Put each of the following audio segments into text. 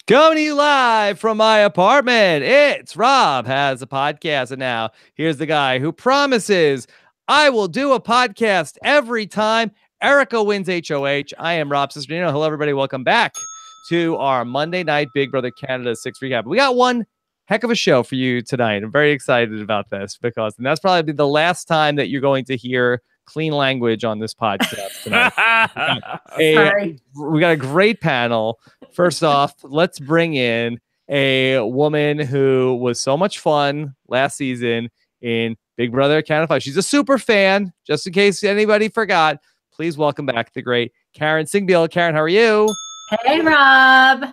Coming to you live from my apartment. It's Rob has a podcast. And now here's the guy who promises I will do a podcast every time Erica wins HOH. I am Rob Cesternino. Hello, everybody. Welcome back to our Monday night Big Brother Canada 6 recap. We got one heck of a show for you tonight. I'm very excited about this because that's probably the last time that you're going to hear clean language on this podcast tonight. We got a great panel. First off, let's bring in a woman who was so much fun last season in Big Brother Canada 5. She's a super fan, just in case anybody forgot. Please welcome back the great Karen Singbiel. Karen, how are you? Hey, Rob.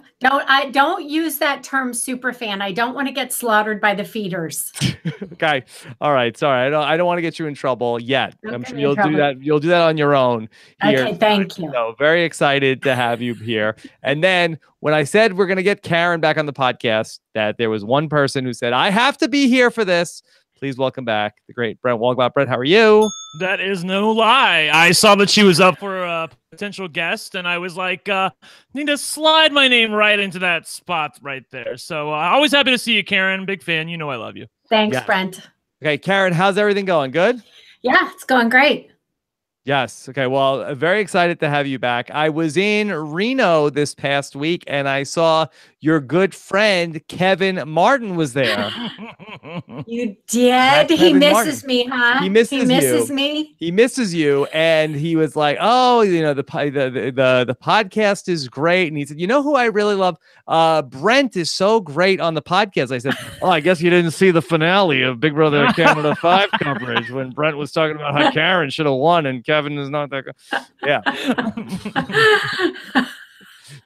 Don't use that term super fan. I don't want to get slaughtered by the feeders. Okay. All right. Sorry. I don't want to get you in trouble yet. I'm sure you'll do that. You'll do that on your own here. Okay, thank you. So very excited to have you here. And then when I said we're going to get Karen back on the podcast, that there was one person who said, I have to be here for this. Please welcome back the great Brent Wolgamott. Brent, how are you? That is no lie. I saw that she was up for a potential guest, and I was like, need to slide my name right into that spot right there. So always happy to see you, Karen. Big fan. You know I love you. Thanks, Brent. Okay, Karen, how's everything going? Good? Yeah, it's going great. Yes. Okay. Well, very excited to have you back. I was in Reno this past week and I saw your good friend Kevin Martin was there. You did? He misses me, huh? He misses me. He misses you. And he was like, oh, you know, the podcast is great. And he said, you know who I really love? Brent is so great on the podcast. I said, oh, I guess you didn't see the finale of Big Brother Canada 5 coverage when Brent was talking about how Karen should have won and Kevin is not that good. Yeah.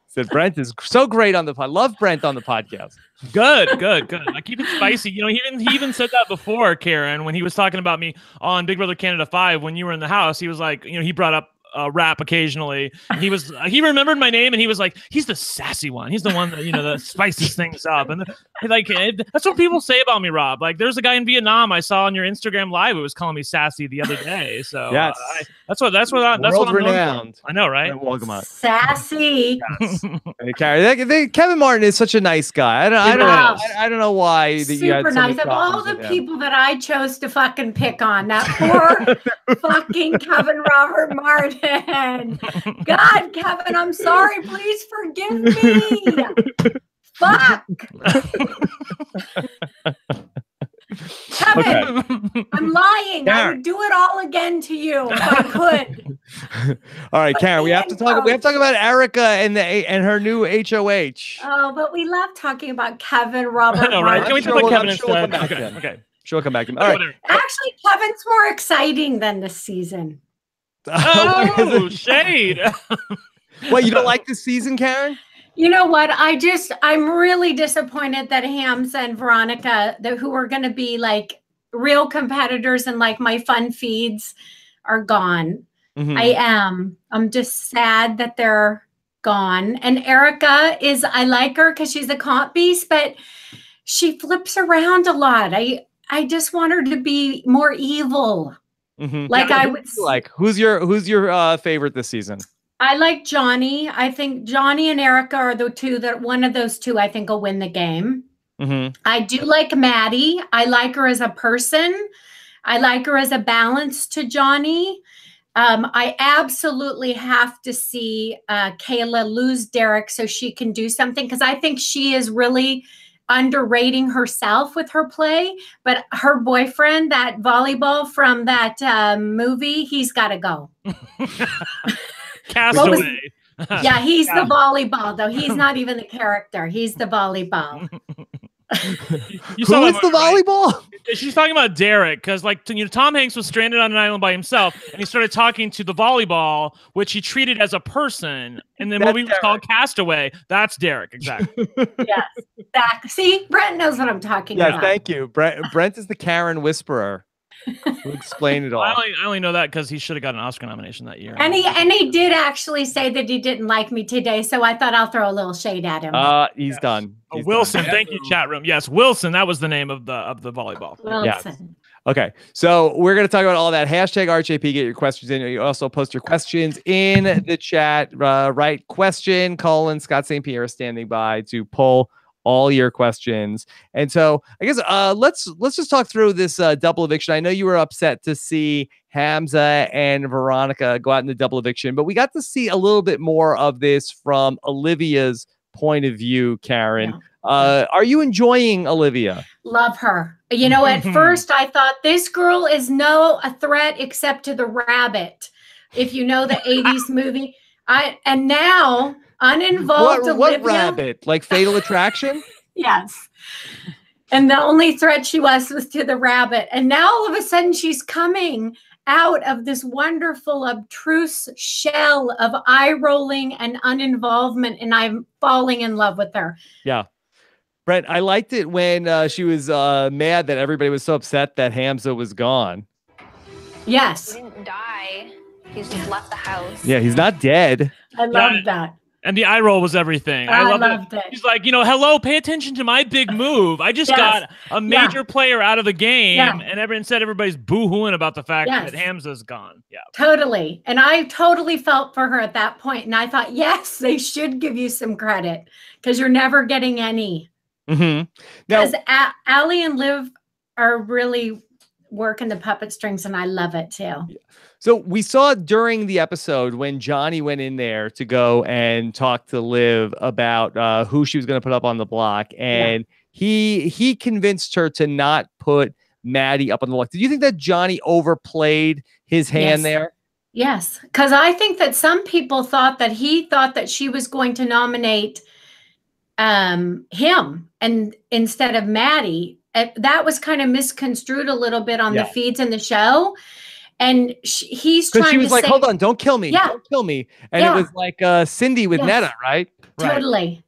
Said Brent is so great on the pod. Love Brent on the podcast. Good. I keep it spicy. You know, he even said that before, Karen, when he was talking about me on Big Brother Canada 5 when you were in the house. He was like, you know, he brought up RHAP occasionally. He remembered my name and he was like, he's the sassy one. He's the one that, you know, that spices things up. And like, that's what people say about me, Rob. Like, there's a guy in Vietnam I saw on your Instagram live who was calling me sassy the other day. So yes. That's what I'm renowned. I know, right? Wolgamott. Sassy. Yes. Kevin Martin is such a nice guy. I don't know why that you had super nice. Of all the people that I chose to fucking pick on, that poor fucking Kevin Robert Martin. God, Kevin, I'm sorry. Please forgive me. Fuck. Kevin, okay. I'm lying. Karen. I would do it all again to you if I could. All right, Karen, we have to talk about Erica and her new HOH. Oh, but we love talking about Kevin Robert. I know, right? Can we talk about Kevin instead? Okay. She'll come back. All right. Actually, Kevin's more exciting than this season. Oh, shade. What, you don't like this season, Karen? You know what? I'm really disappointed that Hams and Veronica, who are going to be like real competitors and like my fun feeds, are gone. Mm-hmm. I'm just sad that they're gone. And Erica I like her because she's a comp beast, but she flips around a lot. I just want her to be more evil. Mm-hmm. Like yeah, I would like. Who's your favorite this season? I like Johnny. I think Johnny and Erica are the two that one of those two I think will win the game. Mm-hmm. I do like Maddie. I like her as a person. I like her as a balance to Johnny. I absolutely have to see Kayla lose Derek so she can do something because I think she is really underrating herself with her play, but her boyfriend, that volleyball from that movie, he's got to go. Castaway. Yeah, he's the volleyball, though. He's not even the character. He's the volleyball. Who is the volleyball? Right? She's talking about Derek because, like, you know, Tom Hanks was stranded on an island by himself, and he started talking to the volleyball, which he treated as a person. And then movie was called Castaway. That's Derek, exactly. Yes, exactly. See, Brent knows what I'm talking about. Yeah, thank you. Brent is the Karen whisperer. Who explained it all. I only know that because he should have got an Oscar nomination that year. And he did actually say that he didn't like me today, so I thought I'll throw a little shade at him. He's done. He's Wilson, done. thank you, chat room. Yes, Wilson, that was the name of the volleyball. Wilson. Okay, so we're going to talk about all that. Hashtag RHAP, get your questions in. You also post your questions in the chat. Right question, Scott St. Pierre is standing by to pull all your questions. And so I guess let's just talk through this double eviction. I know you were upset to see Hamza and Veronica go out in the double eviction, but we got to see a little bit more of this from Olivia's point of view, Karen. Yeah. Are you enjoying Olivia? Love her. You know, at first I thought this girl is a threat except to the rabbit. If you know the 80s movie. And now uninvolved Olivia. What rabbit? Like Fatal Attraction? Yes. And the only threat she was to the rabbit. And now all of a sudden she's coming out of this wonderful, obtruse shell of eye rolling and uninvolvement. And I'm falling in love with her. Yeah. Brent, I liked it when she was mad that everybody was so upset that Hamza was gone. Yes. He didn't die. He's just left the house. Yeah, he's not dead. I loved that. And the eye roll was everything. I loved it. He's like, hello, pay attention to my big move. I just got a major player out of the game. And everybody's boo-hooing about the fact that Hamza's gone. Yeah. Totally. And I totally felt for her at that point. And I thought, yes, they should give you some credit because you're never getting any. Because Allie and Liv are really working the puppet strings, and I love it too. So we saw during the episode when Johnny went in there to go and talk to Liv about who she was going to put up on the block, and he convinced her to not put Maddie up on the block. Did you think that Johnny overplayed his hand there? Yes, because I think that some people thought that he thought that she was going to nominate him and instead of Maddie. That was kind of misconstrued a little bit on the feeds in the show. And he's trying to say, she was like, hold on, don't kill me. Don't kill me. And it was like Cindy with Netta, right? Totally.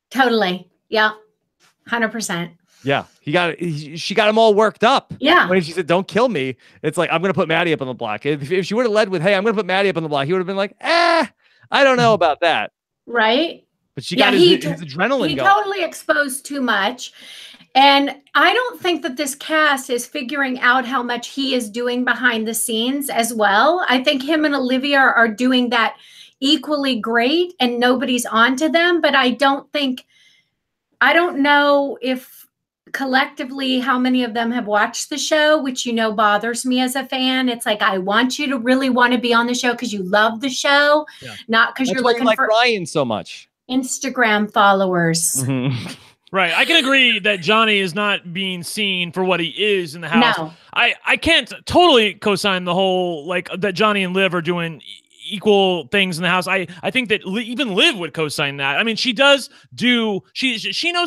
Totally. Yeah. 100%. Yeah. She got him all worked up. Yeah. When she said, don't kill me, it's like, I'm going to put Maddie up on the block. If she would have led with, hey, I'm going to put Maddie up on the block, he would have been like, I don't know about that. Right. But she got his adrenaline going. He totally exposed too much. And I don't think that this cast is figuring out how much he is doing behind the scenes as well. I think him and Olivia are doing that equally great and nobody's onto them. But I don't know if collectively how many of them have watched the show, which, bothers me as a fan. It's like, I want you to really want to be on the show because you love the show, not because you're looking for Ryan so much. Instagram followers. Right. I can agree that Johnny is not being seen for what he is in the house. No. I can't totally co-sign the whole, that Johnny and Liv are doing equal things in the house. I think that even Liv would co-sign that. I mean, she knows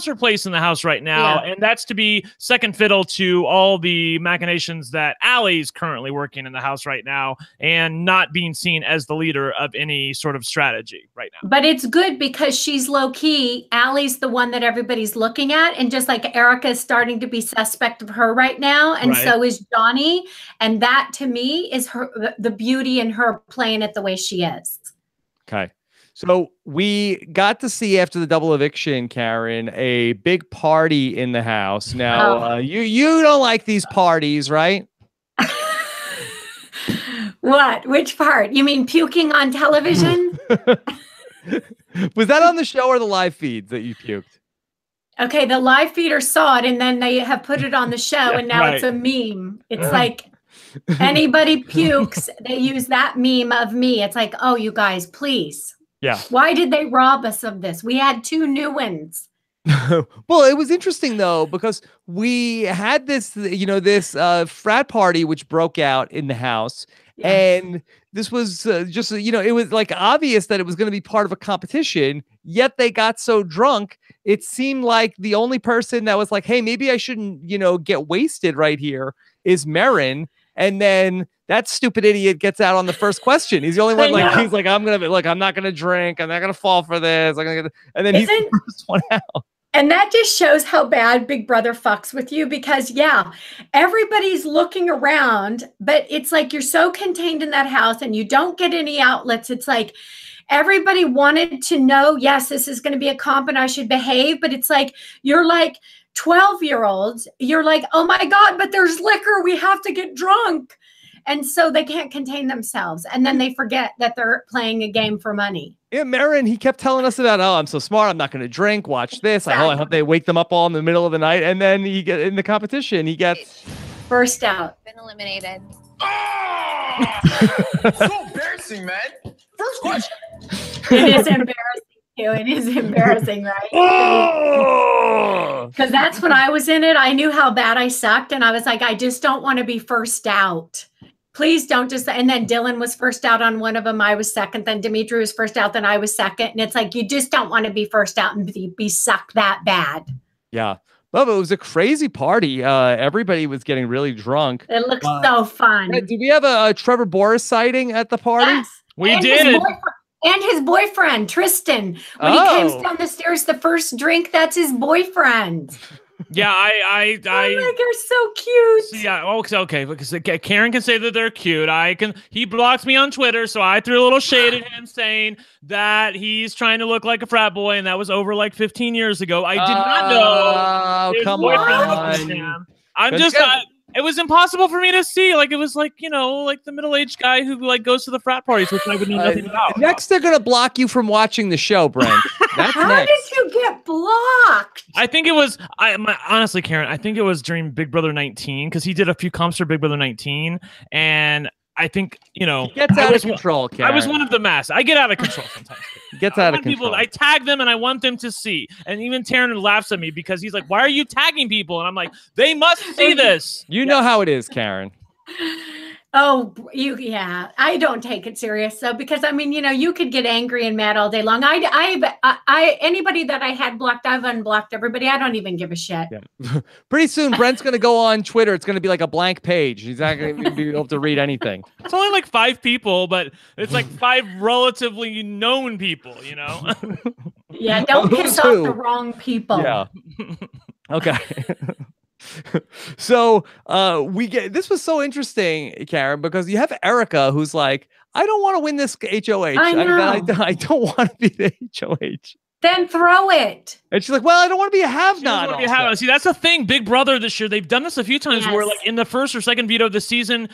her place in the house right now, and that's to be second fiddle to all the machinations that Allie's currently working in the house right now and not being seen as the leader of any sort of strategy right now. But it's good because she's low-key. Allie's the one that everybody's looking at, and just like Erica is starting to be suspect of her right now, and so is Johnny, and that to me is the beauty in her playing it the way she is. Okay. So we got to see after the double eviction, Karen, a big party in the house. Now, you don't like these parties, right? What? Which part? You mean puking on television? Was that on the show or the live feeds that you puked? Okay, the live feeders saw it, and then they have put it on the show, and now it's a meme. It's like, anybody pukes, they use that meme of me. It's like, oh, you guys, please. Yeah. Why did they rob us of this? We had 2 new ones. Well, it was interesting, though, because we had this, this frat party which broke out in the house. And this was just, it was like obvious that it was going to be part of a competition. Yet they got so drunk. It seemed like the only person that was like, hey, maybe I shouldn't, get wasted right here is Marin. And then that stupid idiot gets out on the first question. He's the only one he's like, I'm not going to drink. I'm not going to fall for this. And then he's the first one out. And that just shows how bad Big Brother fucks with you because, everybody's looking around, but it's like you're so contained in that house and you don't get any outlets. It's like everybody wanted to know, yes, this is going to be a comp and I should behave, but it's like you're like 12-year-olds, you're like, oh my God, but there's liquor. We have to get drunk. And so they can't contain themselves. And then they forget that they're playing a game for money. Yeah, Marin, he kept telling us about, oh, I'm so smart. I'm not going to drink. Watch this. I hope they wake them up all in the middle of the night. And then he get in the competition. He gets burst out. Been eliminated. Oh! So embarrassing, man. First question. It is embarrassing too. It is embarrassing, right? Because that's when I was in it. I knew how bad I sucked. And I was like, I just don't want to be first out. Please don't just. And then Dylan was first out on one of them. I was second. Then Dimitri was first out. Then I was second. And it's like, you just don't want to be first out and be sucked that bad. Yeah. Well, it was a crazy party. Everybody was getting really drunk. It looks so fun. Did we have a Trevor Boris sighting at the party? Yes. We did. And his boyfriend, Tristan. When he came down the stairs, the first drink, that's his boyfriend. Yeah, oh, they're so cute. Yeah, okay, because Karen can say that they're cute. He blocks me on Twitter, so I threw a little shade at him saying that he's trying to look like a frat boy, and that was over like 15 years ago. I did not know. Oh, come on. It was impossiple for me to see. Like, it was like, like the middle-aged guy who like goes to the frat parties, which I would know nothing about. Next, they're going to block you from watching the show, Brent. That's How next. did you get blocked? I think it was, honestly, Karen, I think it was during Big Brother 19, because he did a few comps for Big Brother 19, and I think, He gets out of control, Karen. I was one of the masses. I get out of control sometimes. He gets out of control. I tag them and I want them to see. And even Taryn laughs at me because he's like, why are you tagging people? And I'm like, they must see this. You know how it is, Karen. Oh, yeah. I don't take it serious. So, because I mean, you could get angry and mad all day long. Anybody that I had blocked, I've unblocked everybody. I don't even give a shit. Yeah. Pretty soon, Brent's going to go on Twitter. It's going to be like a blank page. He's not going to be able to read anything. It's only like 5 people, but it's like 5 relatively known people, Yeah, don't piss off the wrong people. Yeah. Okay. So this was so interesting, Karen, because you have Erica who's like, I don't want to win this HOH. I know. I don't want to be the HOH. Then throw it. And she's like, well, I don't want to be a have-not. See, that's the thing. Big Brother this year, they've done this a few times where, like, in the first or second veto of the season,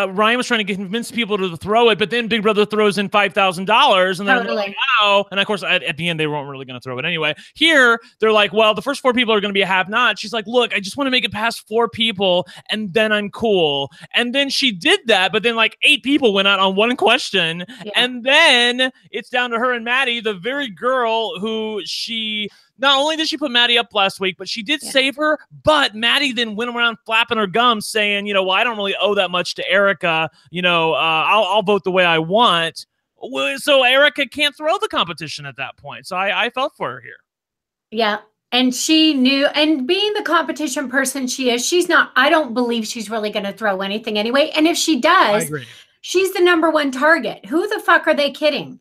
Ryan was trying to convince people to throw it, but then Big Brother throws in $5,000, and then they're like, wow. And of course, at the end, they weren't really going to throw it anyway. Here, they're like, well, the first 4 people are going to be a have-not. She's like, look, I just want to make it past 4 people, and then I'm cool. And then she did that, but then like 8 people went out on one question, and then it's down to her and Maddie, the very girl who she not only did she put Maddie up last week, but she did save her. But Maddie then went around flapping her gums, saying, well, I don't really owe that much to Erica. I'll vote the way I want. So Erica can't throw the competition at that point. So I felt for her here. Yeah. And she knew, and being the competition person she is, I don't believe she's really going to throw anything anyway. And if she does, she's the #1 target. Who the fuck are they kidding?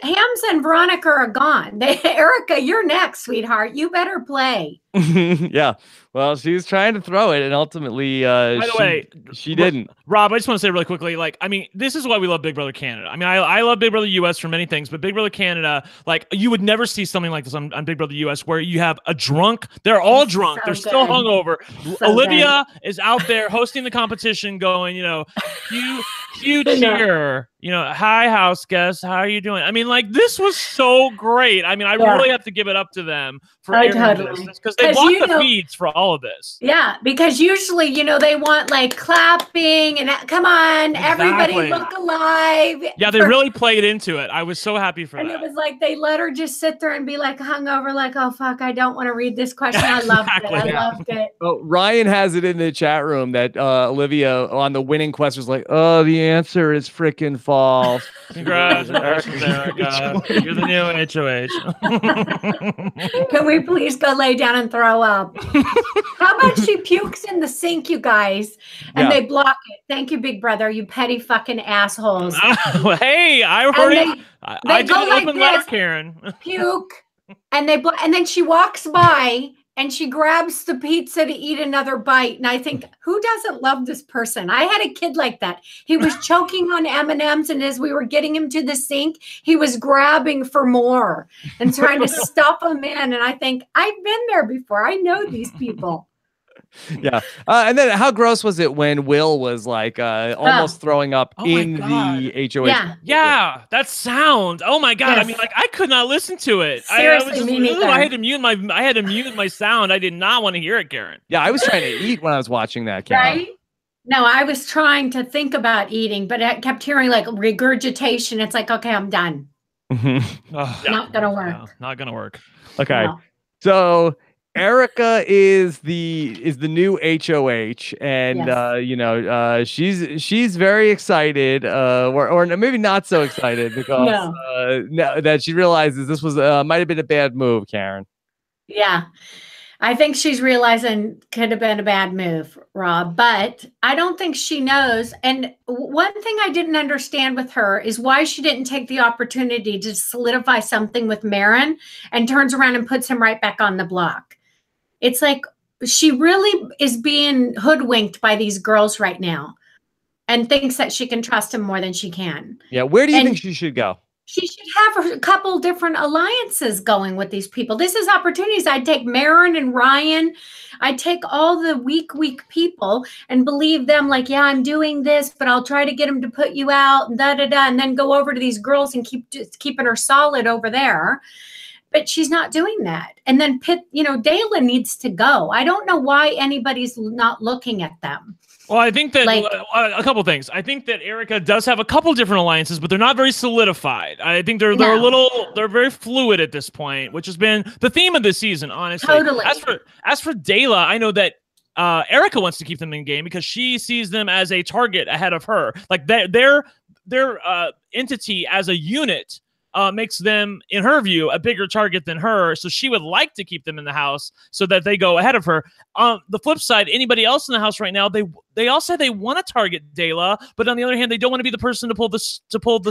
Hams and Veronica are gone. Erica, you're next, sweetheart. You better play. Yeah. Well, she was trying to throw it, and ultimately, by the way, she didn't. Rob, I just want to say really quickly, this is why we love Big Brother Canada. I love Big Brother US for many things, but Big Brother Canada, you would never see something like this on Big Brother US, where you have a drunk. They're all drunk. They're still hungover. Olivia is out there hosting the competition, going, huge cheer. Hi, house guests. How are you doing? This was so great. I really have to give it up to them for airing this, because they blocked the feeds for all of this. Yeah, because usually, they want clapping and come on, everybody look alive. Yeah, they really played into it. I was so happy for that. And it was like they let her just sit there and be hungover, oh fuck, I don't want to read this question. I loved it. I loved it. Oh, Ryan has it in the chat room that Olivia on the winning question was like, oh, the answer is freaking false. Congratulations, Erica. You're the new HOH. Can we please go lay down and throw up? How about she pukes in the sink, you guys, and they block it? Thank you, Big Brother, you petty fucking assholes. Hey, I heard it. I did an open letter, Karen. Puke, and they and then she walks by and she grabs the pizza to eat another bite. And I think, who doesn't love this person? I had a kid like that. He was choking on M&Ms, and as we were getting him to the sink, he was grabbing for more and trying to stuff them in. And I think, I've been there before. I know these people. Yeah. And then how gross was it when Will was like almost throwing up in the HOH? Yeah. That sound. Oh my God. Yes. I mean, like I could not listen to it. Seriously, me neither. I had to mute my sound. I did not want to hear it, Karen. Yeah, I was trying to eat when I was watching that, Karen. Right? No, I was trying to think about eating, but I kept hearing like regurgitation. It's like, okay, I'm done. Not gonna work. No, not gonna work. Okay. No. So Erica is the new HOH, and Yes. she's very excited, or maybe not so excited because that she realizes this was might have been a bad move, Karen. Yeah. I think she's realizing could have been a bad move, Rob, but I don't think she knows. And one thing I didn't understand with her is why she didn't take the opportunity to solidify something with Marin and turns around and puts him right back on the block. It's like she really is being hoodwinked by these girls right now and thinks that she can trust him more than she can. Yeah. Where do you think she should go? She should have a couple different alliances going with these people. This is opportunities. I'd take Marin and Ryan. I'd take all the weak people and believe them like, yeah, I'm doing this, but I'll try to get them to put you out and da-da-da, and then go over to these girls and keeping her solid over there. But she's not doing that. And then Dayla needs to go. I don't know why anybody's not looking at them. Well, I think that a couple things. I think that Erica does have a couple different alliances, but they're not very solidified. I think they're very fluid at this point, which has been the theme of the season, honestly. Totally. As for Dayla, I know that Erica wants to keep them in game because she sees them as a target ahead of her. Like their entity as a unit makes them, in her view, a bigger target than her. So she would like to keep them in the house so that they go ahead of her. On the flip side, anybody else in the house right now, they all say they want to target Dayla, but on the other hand, they don't want to be the person to pull the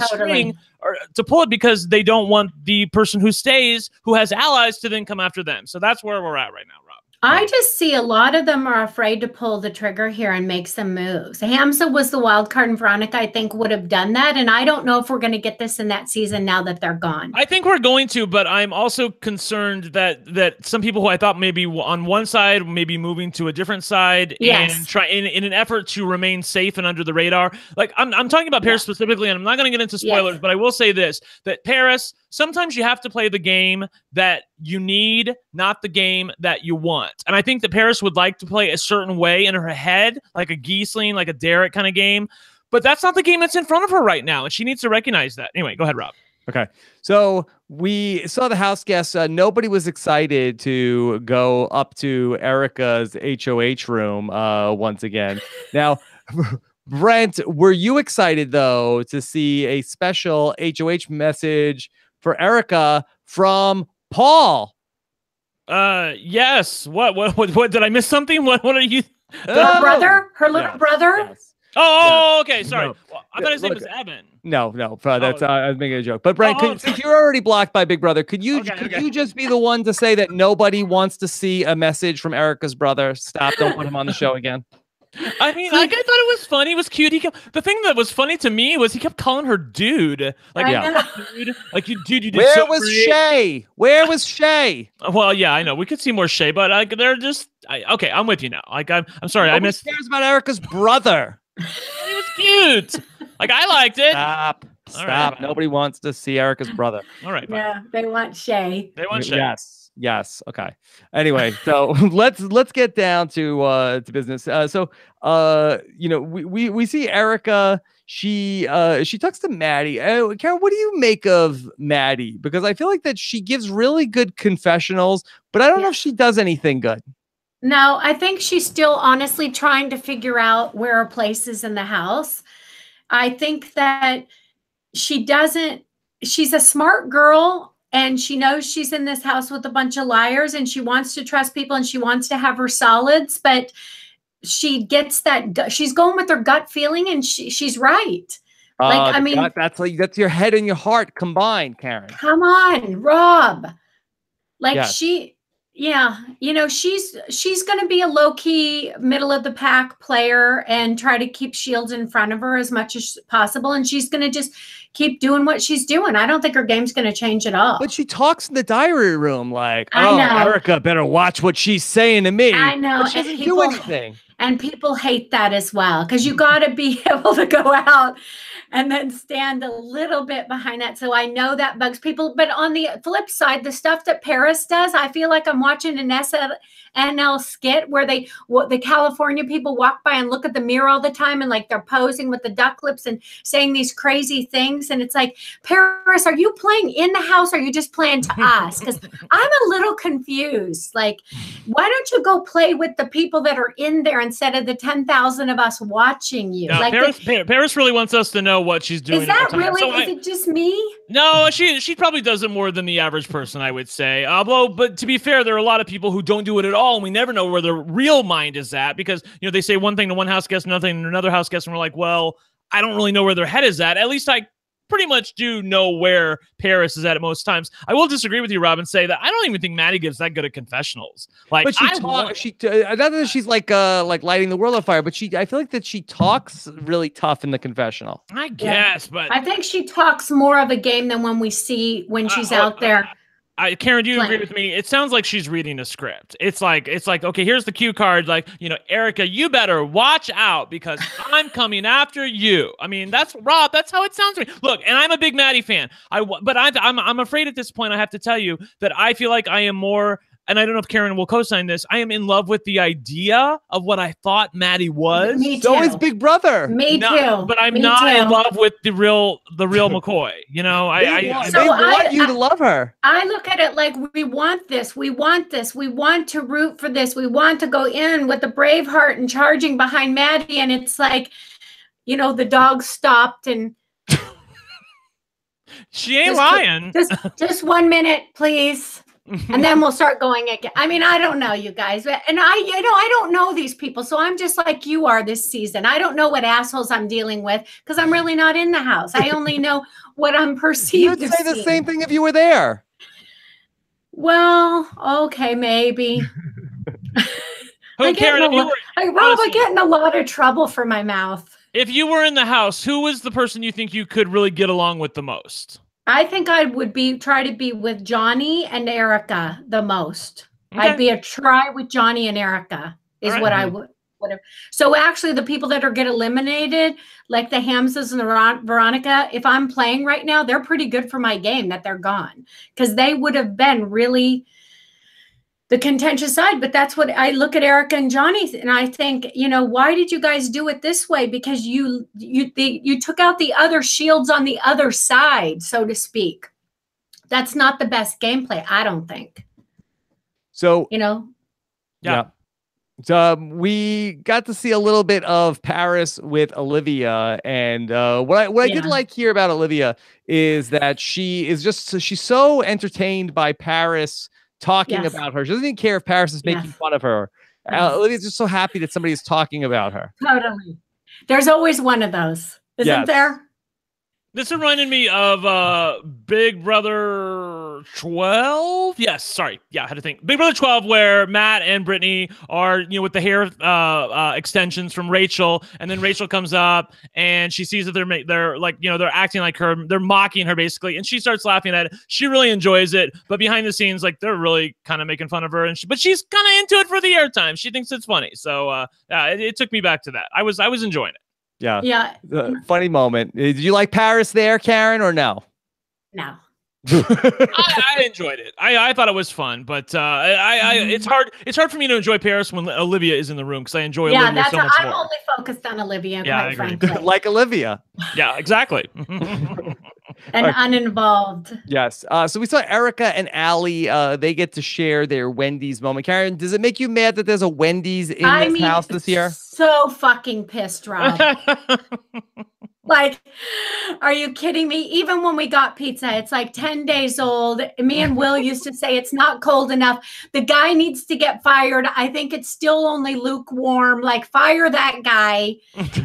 string or to pull it because they don't want the person who stays, who has allies, to then come after them. So that's where we're at right now, Rob. I just see a lot of them are afraid to pull the trigger here and make some moves. Hamza was the wild card, and Veronica, I think, would have done that. And I don't know if we're going to get this in that season now that they're gone. I think we're going to, but I'm also concerned that some people who I thought maybe on one side, maybe moving to a different side, and try in an effort to remain safe and under the radar. Like I'm talking about Paris specifically, and I'm not going to get into spoilers, but I will say this: that Paris, sometimes you have to play the game that you need, not the game that you want. And I think that Paris would like to play a certain way in her head, like a Giesling, like a Derek kind of game. But that's not the game that's in front of her right now. And she needs to recognize that. Anyway, go ahead, Rob. Okay. So we saw the house guests. Nobody was excited to go up to Erica's HOH room once again. Now, Brent, were you excited, though, to see a special HOH message for Erica from Paul? Yes. What did I miss something? What are you? Her brother? Her little brother? Yes. Oh, okay. Sorry. No. Well, I thought his name was Evan. No. That's I was making a joke. But Brent, since you're already blocked by Big Brother, could you just be the one to say that nobody wants to see a message from Erica's brother? Stop! Don't put him on the show again. I mean, like, I thought it was funny. It was cute. The thing that was funny to me was he kept calling her dude. Like, dude, like you did. Where was Shay? Where was Shay? Well, yeah, I know. We could see more Shay, but they're just okay. I'm with you now. Like, I'm sorry. I missed. Who cares about Erica's brother? He was cute. Like, I liked it. Stop. Right. Nobody wants to see Erica's brother. All right. Yeah, they want Shay. They want Shay. Yes. Okay. Anyway, so let's get down to business. We see Erica. She talks to Maddie. Karen, what do you make of Maddie? Because I feel like that she gives really good confessionals, but I don't know if she does anything good. No, I think she's still honestly trying to figure out where her place is in the house. I think that she's a smart girl. And she knows she's in this house with a bunch of liars, and she wants to trust people, and she wants to have her solids, but she gets that she's going with her gut feeling, and she's right. Like, I mean, that's your head and your heart combined, Karen. Come on, Rob. Like Yeah, she's going to be a low-key middle of the pack player and try to keep Shields in front of her as much as possible, and she's going to just keep doing what she's doing. I don't think her game's going to change at all. But she talks in the diary room like, I know. Erica better watch what she's saying to me. I know. But she doesn't do anything. And people hate that as well, because you got to be able to go out and then stand a little bit behind that. So I know that bugs people. But on the flip side, the stuff that Paris does, I feel like I'm watching an SNL skit where the California people walk by and look at the mirror all the time and like they're posing with the duck lips and saying these crazy things. And it's like, Paris, are you playing in the house? Or are you just playing to us? Because I'm a little confused. Like, why don't you go play with the people that are in there instead of the 10,000 of us watching you? Yeah, like Paris really wants us to know what she's doing. Is that really? So is it just me? No, she probably does it more than the average person, I would say. But to be fair, there are a lot of people who don't do it at all, and we never know where their real mind is at, because they say one thing to one house guest, another thing to another house guest, and we're like, well, I don't really know where their head is at. At least I pretty much do know where Paris is at most times. I will disagree with you, Rob, and say that I don't even think Maddie gives that good at confessionals. Like, but not that she's like lighting the world on fire, but I feel like that she talks really tough in the confessional. I guess, but I think she talks more of a game than when she's out there. Karen, do you agree with me? It sounds like she's reading a script. It's like, okay, here's the cue card. Like, Erica, you better watch out because I'm coming after you. I mean, that's Rob. That's how it sounds to me. Look, and I'm a big Maddie fan. But I'm afraid at this point I have to tell you that I feel like I am more. And I don't know if Karen will co-sign this. I am in love with the idea of what I thought Maddie was. Me too. So is Big Brother. Me too. But I'm not in love with the real McCoy. They want you to love her. I look at it like we want this. We want this. We want to root for this. We want to go in with a brave heart and charging behind Maddie. And it's like, the dog stopped and she ain't lying. Just 1 minute, please. And then we'll start going again. I mean, I don't know, you guys. And I don't know these people. So I'm just like you are this season. I don't know what assholes I'm dealing with because I'm really not in the house. I only know what I'm perceived. You'd say the same thing if you were there. Well, okay, maybe. Karen, I get in a lot of trouble for my mouth. If you were in the house, who was the person you think you could really get along with the most? I think I would try to be with Johnny and Erica the most. Okay. I'd be a try with Johnny and Erica is what I would have. So actually the people that get eliminated, like the Hamzas and the Veronica, if I'm playing right now, they're pretty good for my game that they're gone because they would have been really the contentious side. But that's what I look at Erica and Johnny and I think, why did you guys do it this way? Because you took out the other shields on the other side, so to speak. That's not the best gameplay, I don't think. So, yeah. So we got to see a little bit of Paris with Olivia, and what I did like here about Olivia is that she's so entertained by Paris talking about her. She doesn't even care if Paris is making fun of her. Olivia's just so happy that somebody is talking about her. Totally. There's always one of those, isn't there? This reminded me of Big Brother 12. Yes, sorry. Yeah, I had to think. Big Brother 12, where Matt and Brittany are, with the hair extensions from Rachel, and then Rachel comes up and she sees that they're acting like her, they're mocking her basically, and she starts laughing at it. She really enjoys it, but behind the scenes, they're really kind of making fun of her, but she's kind of into it for the airtime. She thinks it's funny, so it took me back to that. I was enjoying it. Yeah. Funny moment. Did you like Paris there, Karen, or no? No. I enjoyed it. I thought it was fun, but it's hard for me to enjoy Paris when Olivia is in the room because I enjoy Olivia so much more. I'm only focused on Olivia, quite frankly. Like Olivia. Yeah, exactly. And uninvolved. Yes. So we saw Erica and Allie. They get to share their Wendy's moment. Karen, does it make you mad that there's a Wendy's in this house this year? So fucking pissed, Rob. Like, are you kidding me? Even when we got pizza, it's like 10 days old. Me and Will used to say it's not cold enough. The guy needs to get fired. I think it's still only lukewarm. Like, fire that guy.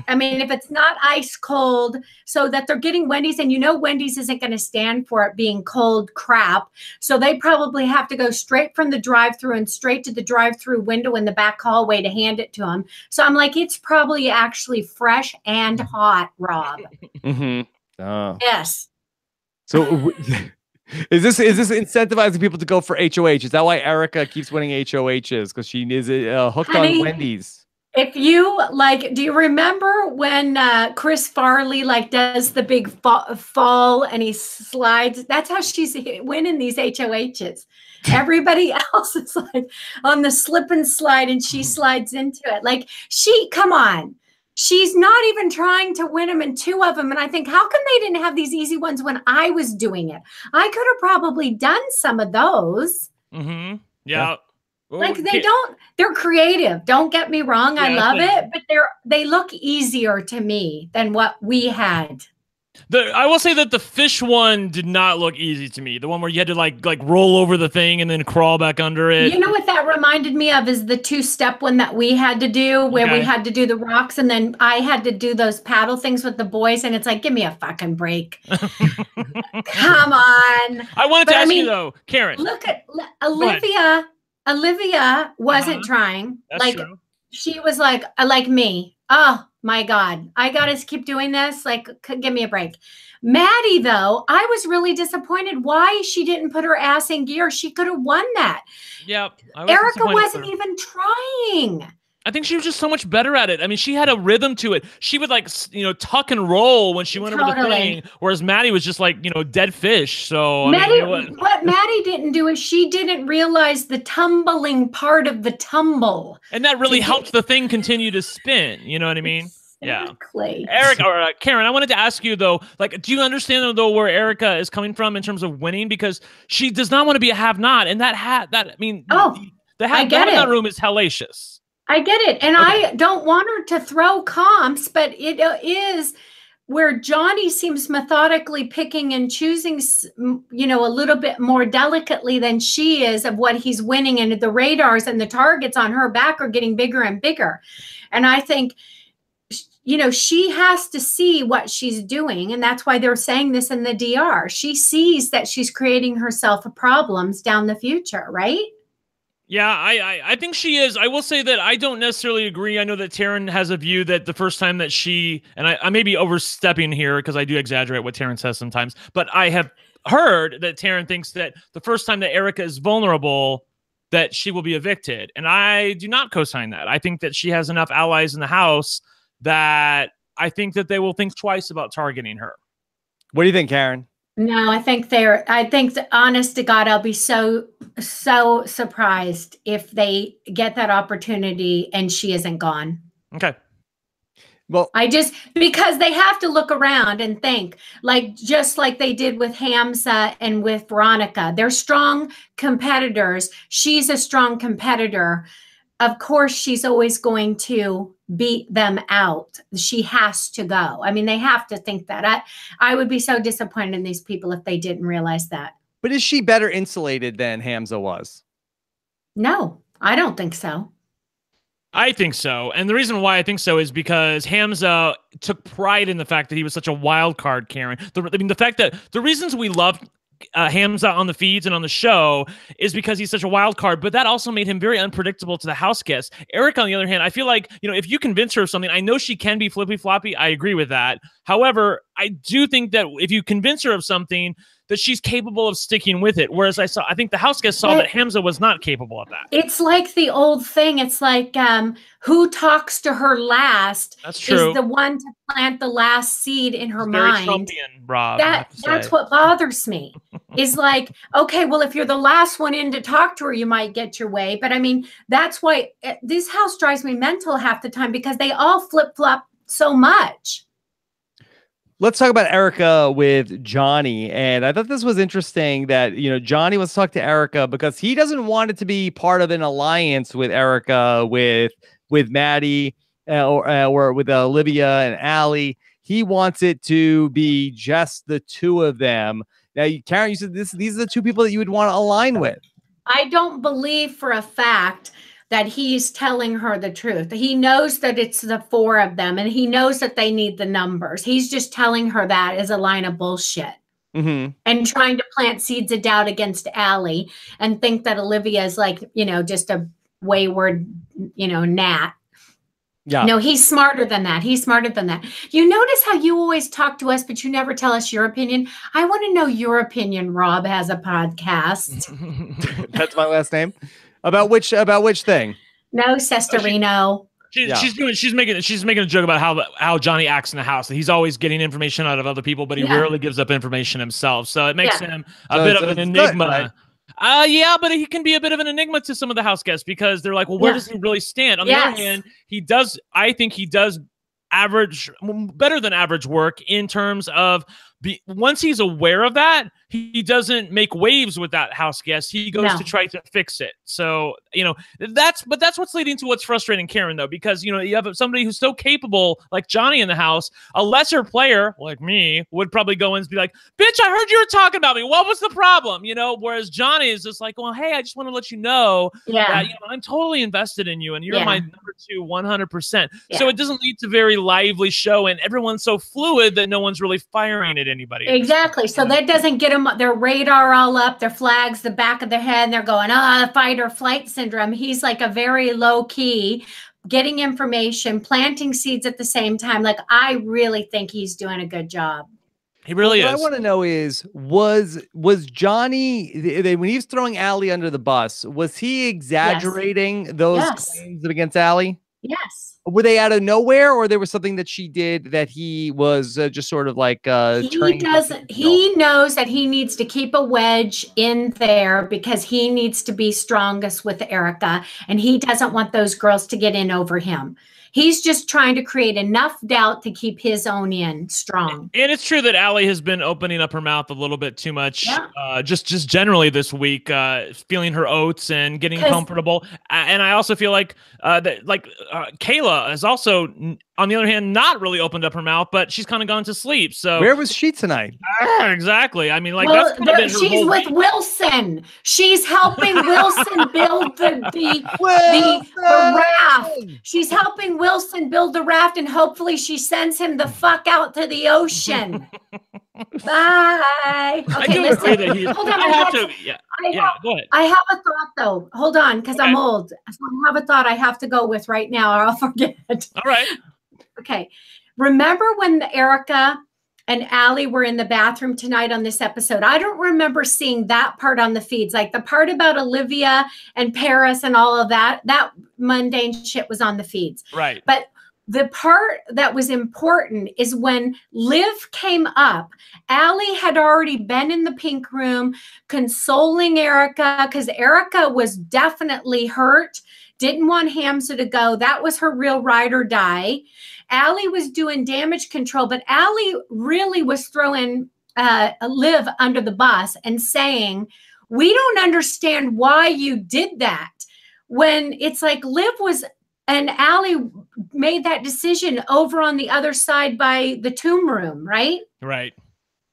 I mean, if it's not ice cold, so that they're getting Wendy's, and Wendy's isn't going to stand for it being cold crap. So they probably have to go straight from the drive-thru and straight to the drive-thru window in the back hallway to hand it to him. So I'm like, it's probably actually fresh and hot, Rob. Oh. Yes. So is this incentivizing people to go for HOH? Is that why Erica keeps winning HOHs? Because she is hooked on Wendy's. If you do you remember when Chris Farley does the big fall and he slides? That's how she's winning these HOHs. Everybody else is like on the slip and slide, and she slides into it. Come on. She's not even trying to win them in 2 of them. And I think, how come they didn't have these easy ones when I was doing it? I could have probably done some of those. Yeah. They're creative. Don't get me wrong. I love it, but they look easier to me than what we had. I will say that the fish one did not look easy to me. The one where you had to like roll over the thing and then crawl back under it. You know what that reminded me of is the 2-step one that we had to do, where we had to do the rocks, and then I had to do those paddle things with the boys, and it's like, give me a fucking break. Come on. I wanted to ask you though, Karen. Look at Olivia. Olivia wasn't trying. That's true. She was like me. Oh my God, I gotta keep doing this. Give me a break. Maddie, though, I was really disappointed why she didn't put her ass in gear. She could have won that. Yep. Erica wasn't even trying. I think she was just so much better at it. I mean, she had a rhythm to it. She would tuck and roll when she went over the thing, whereas Maddie was just dead fish. So what Maddie didn't do is she didn't realize the tumbling part of the tumble. And that really helped the thing continue to spin. You know what I mean? Exactly. Yeah. Eric or Karen, I wanted to ask you though, do you understand though where Erica is coming from in terms of winning? Because she does not want to be a have-not, and the hat room is hellacious. I get it. And I don't want her to throw comps, but it is where Johnny seems methodically picking and choosing, a little bit more delicately than she is of what he's winning. And the radars and the targets on her back are getting bigger and bigger. And I think, she has to see what she's doing. And that's why they're saying this in the DR. She sees that she's creating herself problems down the future, right? Yeah, I think she is. I will say that I don't necessarily agree. I know that Taryn has a view that the first time that she, and I may be overstepping here because I do exaggerate what Taryn says sometimes, but I have heard that Taryn thinks that the first time that Erica is vulnerable, that she will be evicted. And I do not co-sign that. I think that she has enough allies in the house that I think that they will think twice about targeting her. What do you think, Karen? No, I think honest to God, I'll be so surprised if they get that opportunity and she isn't gone. Okay. Well, because they have to look around and think, just like they did with Hamza and with Veronica. They're strong competitors. She's a strong competitor. Of course, she's always going to beat them out. She has to go. I mean, they have to think that. I would be so disappointed in these people if they didn't realize that. But is she better insulated than Hamza was? No, I don't think so. I think so. And the reason why I think so is because Hamza took pride in the fact that he was such a wild card, Karen. The fact that the reasons we loved Hamza on the feeds and on the show is because he's such a wild card, but that also made him very unpredictable to the house guests. Erica, on the other hand, I feel like, if you convince her of something, I know she can be flippy floppy. I agree with that. However, I do think that if you convince her of something, that she's capable of sticking with it. Whereas I think the house guests saw that Hamza was not capable of that. It's like the old thing. It's like who talks to her last is the one to plant the last seed in her mind. Very Trumpian, Rob. That's what bothers me. Is like, okay, well, if you're the last one in to talk to her, you might get your way. But I mean, that's why this house drives me mental half the time, because they all flip-flop so much. Let's talk about Erica with Johnny. And I thought this was interesting that, Johnny wants to talk to Erica because he doesn't want it to be part of an alliance with Erica, with Maddie or with Olivia and Allie. he wants it to be just the two of them. Now, Karen, you said these are the two people that you would want to align with. I don't believe for a fact that he's telling her the truth. He knows that it's the four of them, and he knows that they need the numbers. He's just telling her that as a line of bullshit. And trying to plant seeds of doubt against Allie and think that Olivia is like, just a wayward, gnat. Yeah. No, he's smarter than that. He's smarter than that. You notice how you always talk to us, but you never tell us your opinion? I want to know your opinion. Rob has a podcast. That's my last name. About which thing? No, Cesternino. She's making a joke about how Johnny acts in the house. He's always getting information out of other people, but he rarely gives up information himself. So it makes him a bit of an enigma. Good, right? Yeah, but he can be a bit of an enigma to some of the house guests because they're like, well, where does he really stand? On the other hand, I think he does better than average work in terms of once he's aware of that, he doesn't make waves with that house guest. He goes to try to fix it. So, that's what's leading to what's frustrating Karen, though, because, you have somebody who's so capable like Johnny in the house. A lesser player like me would probably go in and be like, bitch, I heard you were talking about me. What was the problem? Whereas Johnny is just like, well, hey, I just want to let you know that, I'm totally invested in you and you're my number two 100%. So it doesn't lead to very lively show and everyone's so fluid that no one's really firing at anybody. Exactly. So that doesn't get them their radar all up, their flags, the back of their head, and they're going, fight or flight syndrome. He's like a very low key, getting information, planting seeds at the same time. Like, I really think he's doing a good job. He really is. What I want to know is, was Johnny, when he was throwing Allie under the bus, was he exaggerating those claims against Allie? Yes. Were they out of nowhere, or there was something that she did that he was just sort of like he doesn't. He knows that he needs to keep a wedge in there because he needs to be strongest with Erica, and he doesn't want those girls to get in over him. He's just trying to create enough doubt to keep his own end strong. And it's true that Allie has been opening up her mouth a little bit too much, just generally this week, feeling her oats and getting comfortable. And I also feel like Kayla is also, on the other hand, not really opened up her mouth, but she's kind of gone to sleep. So where was she tonight? Exactly. I mean, that's kind of been her she's with Wilson. She's helping Wilson build the raft. She's helping Wilson build the raft, and hopefully she sends him the fuck out to the ocean. Bye. Okay, listen. Hold on. Go ahead. I have a thought, though. Hold on, because I'm old. So I have a thought I have to go with right now, or I'll forget. All right. Okay. Remember when Erica and Allie were in the bathroom tonight on this episode? I don't remember seeing that part on the feeds. Like the part about Olivia and Paris and all of that mundane shit was on the feeds. Right. But the part that was important is when Liv came up, Allie had already been in the pink room consoling Erica because Erica was definitely hurt, didn't want Hamza to go. That was her real ride or die. Allie was doing damage control, but Allie really was throwing Liv under the bus and saying, we don't understand why you did that. When it's like Liv was, and Allie made that decision over on the other side by the tomb room, right? Right.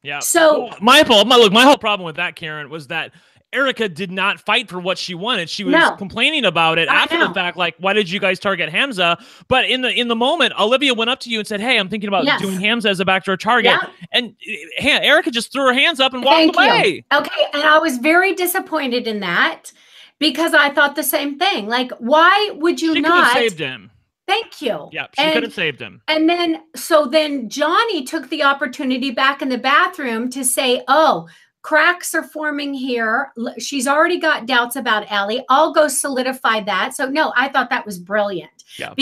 Yeah. So my whole problem with that, Karen, was that Erica did not fight for what she wanted. She was complaining about it after the fact, like, why did you guys target Hamza? But in the moment, Olivia went up to you and said, hey, I'm thinking about doing Hamza as a backdoor target. Yeah. And Erica just threw her hands up and walked away. Okay, and I was very disappointed in that because I thought the same thing. Like, why would you not? She could have saved him. Thank you. Yeah, she could have saved him. And then Johnny took the opportunity back in the bathroom to say, oh, cracks are forming here. She's already got doubts about Allie. I'll go solidify that. So no, I thought that was brilliant. Yeah.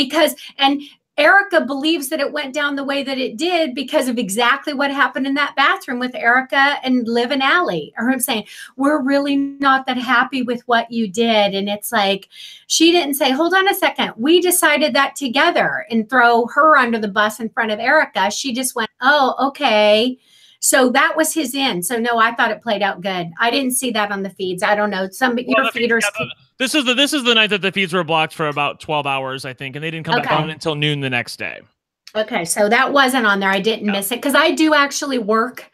And Erica believes that it went down the way that it did because of exactly what happened in that bathroom with Erica and Liv and Allie. Or I'm saying, we're really not that happy with what you did. And it's like, she didn't say, hold on a second. We decided that together and throw her under the bus in front of Erica. She just went, oh, okay. So that was his end. So no, I thought it played out good. I didn't see that on the feeds. I don't know. Your feeders. This is the night that the feeds were blocked for about 12 hours, I think, and they didn't come back on until noon the next day. Okay, so that wasn't on there. I didn't miss it because I do actually work.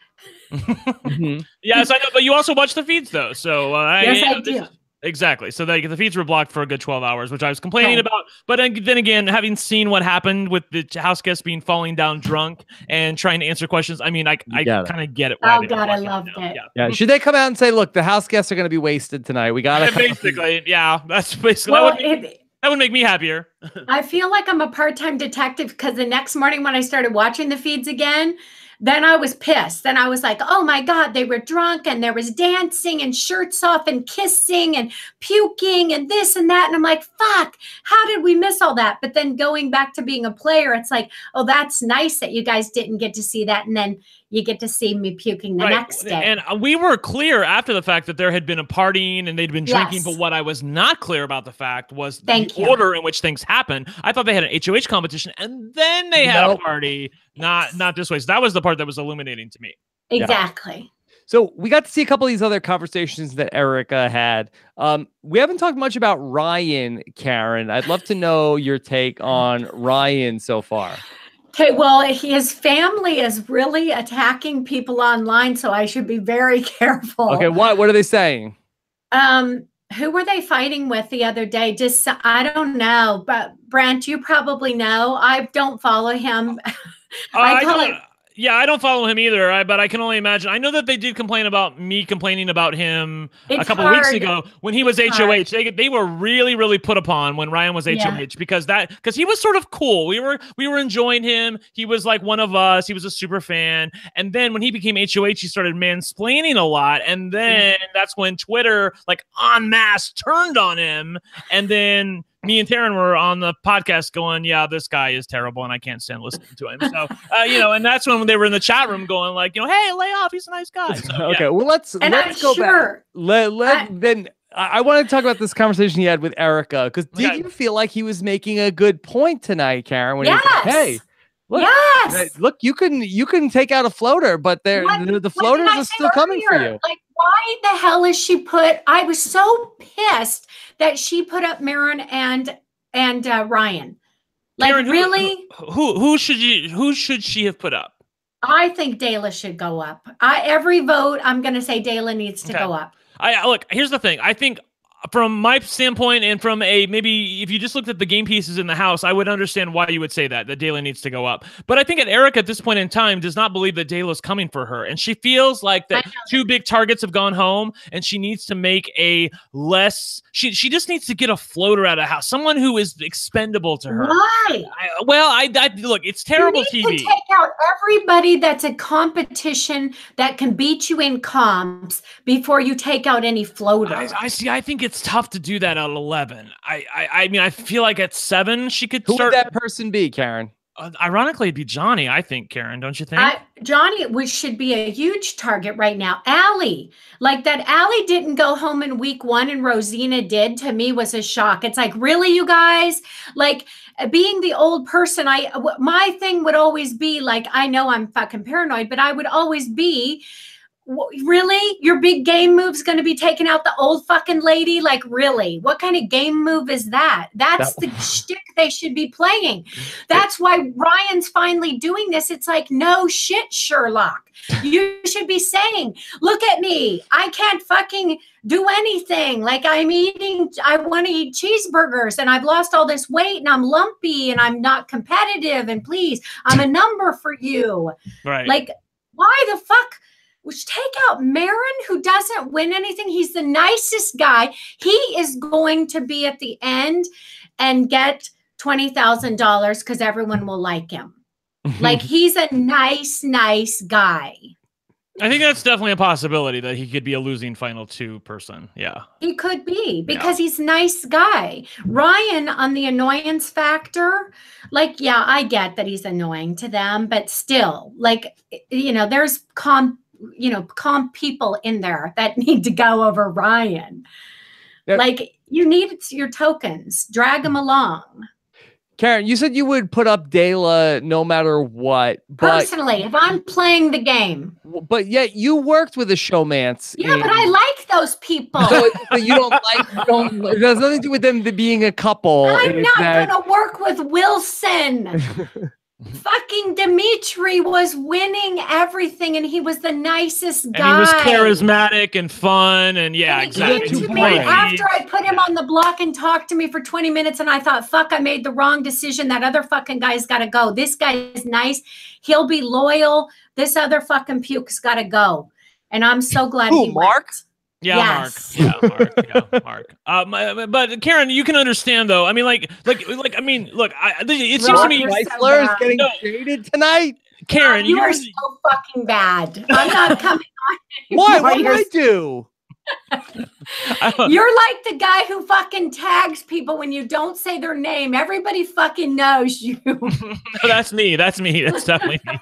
Yes, I know, but you also watch the feeds though. So yes, I do. Exactly. So the feeds were blocked for a good 12 hours, which I was complaining about. But then again, having seen what happened with the house guest being falling down drunk and trying to answer questions, I mean, I kind of get it. Oh God, I loved it. Yeah. Should they come out and say, look, the house guests are going to be wasted tonight. We got to basically. Yeah, that's basically that would make me happier. I feel like I'm a part-time detective because the next morning when I started watching the feeds again, then I was pissed. Then I was like, oh my God, they were drunk and there was dancing and shirts off and kissing and puking and this and that. And I'm like, fuck, how did we miss all that? But then going back to being a player, it's like, oh, that's nice that you guys didn't get to see that. And then you get to see me puking the next day. And we were clear after the fact that there had been a partying and they'd been drinking. But what I was not clear about the fact was the order in which things happened. I thought they had an HOH competition and then they had a party. Not this way. So that was the part that was illuminating to me. Exactly. Yeah. So we got to see a couple of these other conversations that Erica had. We haven't talked much about Ryan, Karen. I'd love to know your take on Ryan so far. Okay, well, his family is really attacking people online, so I should be very careful. Okay, what are they saying? Who were they fighting with the other day? Just, I don't know, but Brent, you probably know. I don't follow him. I don't follow him either, but I can only imagine. I know that they did complain about me complaining about him a couple of weeks ago when he was HOH. They were really, really put upon when Ryan was HOH because he was sort of cool. We were enjoying him. He was like one of us. He was a super fan. And then when he became HOH, he started mansplaining a lot. And then that's when Twitter like en masse turned on him. And then me and Taryn were on the podcast going, yeah, this guy is terrible and I can't stand listening to him. So, and that's when they were in the chat room going like, hey, lay off. He's a nice guy. So, okay. Well, let's go back. Then I want to talk about this conversation he had with Erica. Because did you feel like he was making a good point tonight, Karen? When he was like, hey, look, you can take out a floater, but the floaters are still coming for you. Like, why the hell is she I was so pissed that she put up Marin and Ryan. Like, Karen, really? Who should she have put up? I think Dayla should go up. Every vote, I'm going to say Dayla needs to go up. Look, here's the thing. I think from my standpoint and from maybe if you just looked at the game pieces in the house, I would understand why you would say that Dayla needs to go up. But I think Erica at this point in time does not believe that Dayla's coming for her. And she feels like that two big targets have gone home and she needs to make a less, she just needs to get a floater out of the house. Someone who is expendable to her. Why? Look, it's terrible TV. You need to take out everybody that's a competition that can beat you in comps before you take out any floaters. I think it's tough to do that at 11. I mean, I feel like at 7 she could start. Who would that person be, Karen? Ironically, it'd be Johnny, I think, Karen. Don't you think? Johnny should be a huge target right now. Allie, like that Allie didn't go home in week 1 and Rosina did, to me was a shock. It's like, really, you guys? Like, being the old person, my thing would always be like, I know I'm fucking paranoid, but I would always be, really? Your big game move's going to be taking out the old fucking lady? Like, really? What kind of game move is that? That's the shtick they should be playing. That's why Ryan's finally doing this. It's like, no shit, Sherlock. You should be saying, look at me. I can't fucking do anything. Like, I want to eat cheeseburgers and I've lost all this weight and I'm lumpy and I'm not competitive. And please, I'm a number for you. Right. Like, why the fuck? Which take out Marin, who doesn't win anything. He's the nicest guy. He is going to be at the end and get $20,000 because everyone will like him. Like, he's a nice guy. I think that's definitely a possibility that he could be a losing final 2 person. Yeah. He could be because he's a nice guy. Ryan, on the annoyance factor, like, yeah, I get that he's annoying to them, but still, like, there's calm people in there that need to go over Ryan. Yep. Like, you need your tokens. Drag them along. Karen, you said you would put up Dayla no matter what. Personally, if I'm playing the game. But yet you worked with a showmance. Yeah, but I like those people. So you don't like, it has nothing to do with them being a couple. I'm not going to work with Wilson. fucking Dimitri was winning everything, and he was the nicest guy. And he was charismatic and fun, and yeah, and he exactly. came to me after I put him on the block and talked to me for 20 minutes, and I thought, fuck, I made the wrong decision. That other fucking guy's got to go. This guy is nice. He'll be loyal. This other fucking puke's got to go. And I'm so glad he Mark? went. Yeah, Yes. Mark. Yeah, Mark. But Karen, you can understand though. I mean, I mean, look, it seems to me Chrysler is getting shaded tonight. Karen, you are so fucking bad. I'm not coming on anymore. Why? What did I do? You're like the guy who fucking tags people when you don't say their name. Everybody fucking knows you. No, that's me. That's definitely me.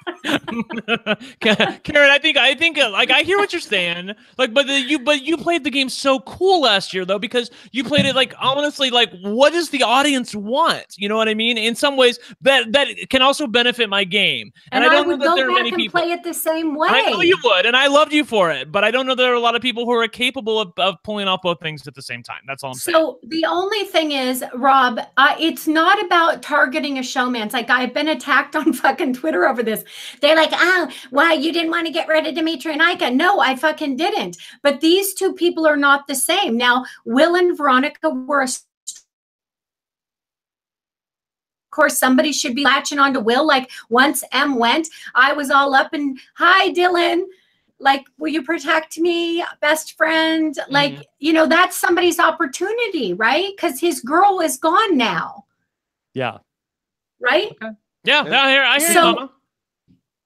Karen, I think like I hear what you're saying. Like, but you played the game so cool last year though, because you played it like honestly, like what does the audience want? You know what I mean? In some ways, that can also benefit my game. And I don't would know that go there are back many and people play it the same way. I know you would, and I loved you for it. But I don't know there are a lot of people who are capable of pulling off both things at the same time. That's all I'm saying. So the only thing is, Rob, it's not about targeting a showman. It's like I've been attacked on fucking Twitter over this. They're like, oh, why you didn't want to get rid of Dimitri and Ika? No, I fucking didn't. But these two people are not the same. Now, Will and Veronica were of course, somebody should be latching on to Will. Like once M went, I was all up and hi, Dylan. Like, will you protect me, best friend? Like, you know, that's somebody's opportunity, right? Because his girl is gone now. Yeah. Right? Okay. Yeah, I hear you, Mama.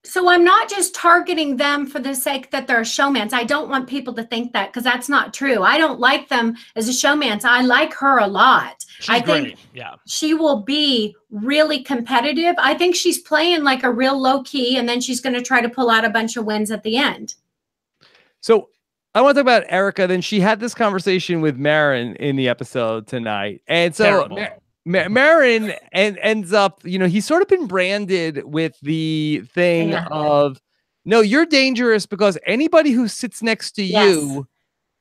So I'm not just targeting them for the sake that they're showmans. I don't want people to think that, because that's not true. I don't like them as a showmans. I like her a lot. I think she will be really competitive. I think she's playing like a real low key, and then she's going to try to pull out a bunch of wins at the end. So I want to talk about Erica. Then she had this conversation with Marin in the episode tonight. And so Marin ends up, you know, he's sort of been branded with the thing of, no, you're dangerous because anybody who sits next to you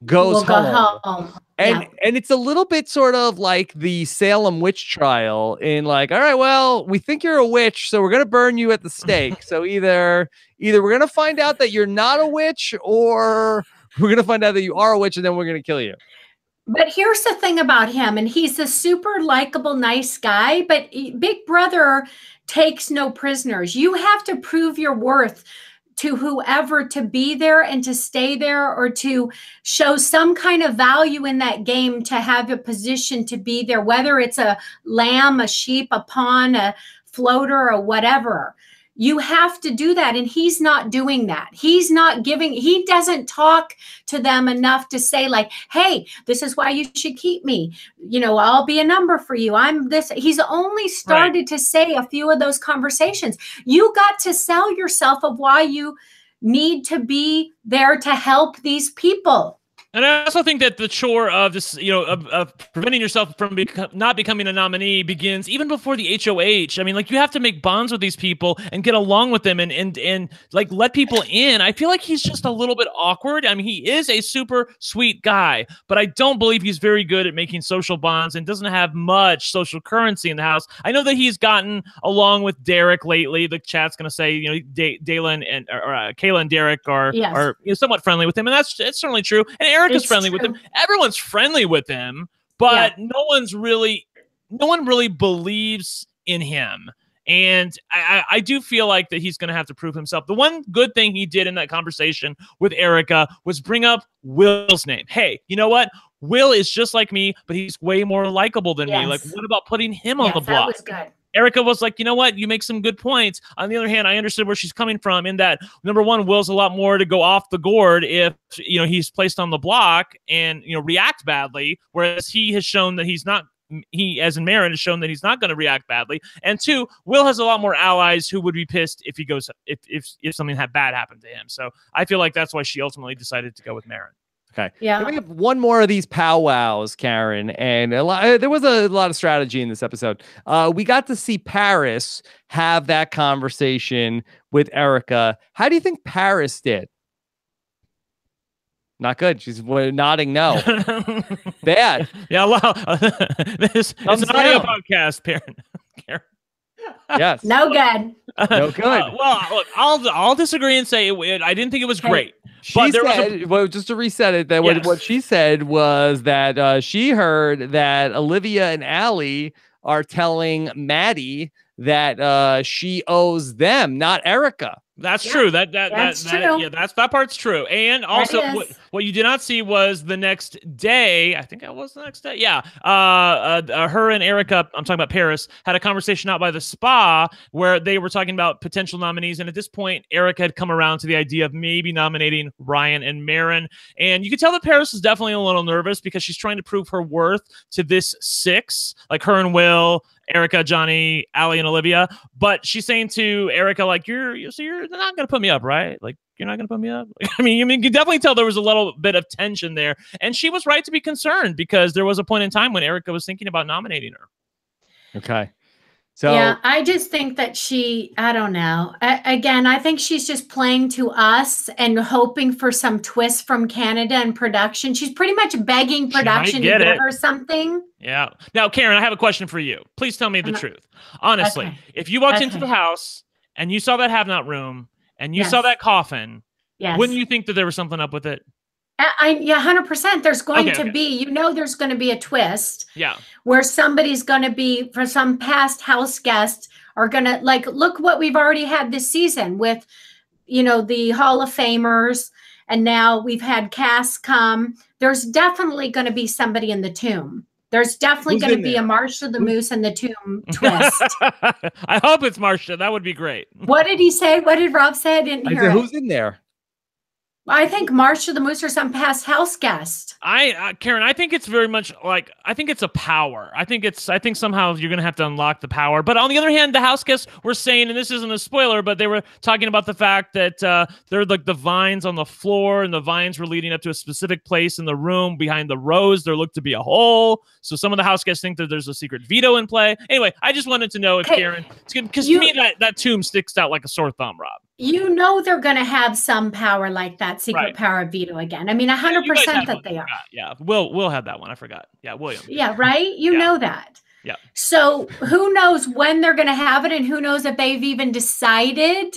goes home. And it's a little bit sort of like the Salem witch trial in like, all right, well, we think you're a witch, so we're going to burn you at the stake. So either we're going to find out that you're not a witch, or we're going to find out that you are a witch, and then we're going to kill you. But here's the thing about him, and he's a super likable, nice guy, but Big Brother takes no prisoners. You have to prove your worth to whoever to be there and to stay there, or to show some kind of value in that game, to have a position to be there, whether it's a lamb, a sheep, a pawn, a floater, or whatever. You have to do that. And he's not doing that. He's not giving, he doesn't talk to them enough to say like, hey, this is why you should keep me. You know, I'll be a number for you. I'm this. He's only started to say a few of those conversations. You got to sell yourself of why you need to be there to help these people. And I also think that the chore of this, you know, of preventing yourself from not becoming a nominee begins even before the HOH. I mean, like, you have to make bonds with these people and get along with them and like let people in. I feel like he's just a little bit awkward. I mean, he is a super sweet guy, but I don't believe he's very good at making social bonds and doesn't have much social currency in the house. I know that he's gotten along with Derek lately. The chat's going to say, you know, Kayla and Derek are you know, somewhat friendly with him, and that's certainly true. And Eric is friendly with him. Everyone's friendly with him, but no one really believes in him. And I do feel like that he's going to have to prove himself. The one good thing he did in that conversation with Erica was bring up Will's name. Hey, you know what? Will is just like me, but he's way more likable than me. Like, what about putting him on the block? That was good. Erica was like, you know what? You make some good points. On the other hand, I understood where she's coming from in that, number one, Will's a lot more to go off the gourd if, you know, he's placed on the block and, you know, react badly, whereas he has shown that he's not, as in Marin, has shown that he's not going to react badly. And two, Will has a lot more allies who would be pissed if he goes, if something bad happened to him. So I feel like that's why she ultimately decided to go with Marin. Okay. Yeah. We have one more of these powwows, Karen, and there was a lot of strategy in this episode. We got to see Paris have that conversation with Erica. How do you think Paris did? Not good. She's nodding no. Bad. Yeah. Well, it's an audio podcast, Karen. Yes. No good. No good. Well, look, I'll disagree and say I didn't think it was great. She said, well, just to reset it, that what she said was that she heard that Olivia and Allie are telling Maddie that she owes them, not Erica. That's true. That's true. Yeah, that part's true. And also, what you did not see was the next day. I think that was the next day. Yeah. Her and Erica, I'm talking about Paris, had a conversation out by the spa where they were talking about potential nominees. And at this point, Erica had come around to the idea of maybe nominating Ryan and Marin. And you could tell that Paris is definitely a little nervous because she's trying to prove her worth to this 6, like her and Will, Erica, Johnny, Allie, and Olivia. But she's saying to Erica, like, you're not going to put me up, right? Like, you're not going to put me up. I mean, you can definitely tell there was a little bit of tension there. And she was right to be concerned because there was a point in time when Erica was thinking about nominating her. Okay. So yeah, I just think that I don't know. Again, I think she's just playing to us and hoping for some twist from Canada and production. She's pretty much begging production to give her something. Yeah. Now, Karen, I have a question for you. Please tell me the truth. Honestly, if you walked into the house and you saw that have-not room and you saw that coffin, wouldn't you think that there was something up with it? Yeah, 100%. There's going to be, there's going to be a twist. Yeah. Where somebody's going to be, for some past house guests are going to, like, look what we've already had this season with, the Hall of Famers. And now we've had casts come. There's definitely going to be somebody in the tomb. There's definitely going to be a Marsha the Moose in the tomb twist. I hope it's Marsha. That would be great. What did he say? What did Rob say? I didn't hear it. Who's in there? I think Marsha the Moose or some past house guest. Karen, I think it's very much like, I think it's a power. I think somehow you're going to have to unlock the power. But on the other hand, the house guests were saying, and this isn't a spoiler, but they were talking about the fact that there were like the vines on the floor and the vines were leading up to a specific place in the room. Behind the rose, there looked to be a hole. So some of the house guests think that there's a secret veto in play. Anyway, I just wanted to know if Karen, because to me, that tomb sticks out like a sore thumb, Rob. They're going to have some power like that secret power of veto again. I mean, 100% that they are. Yeah, we'll have that one. I forgot. Yeah, William. Yeah, right? You know that. Yeah. So who knows when they're going to have it and who knows if they've even decided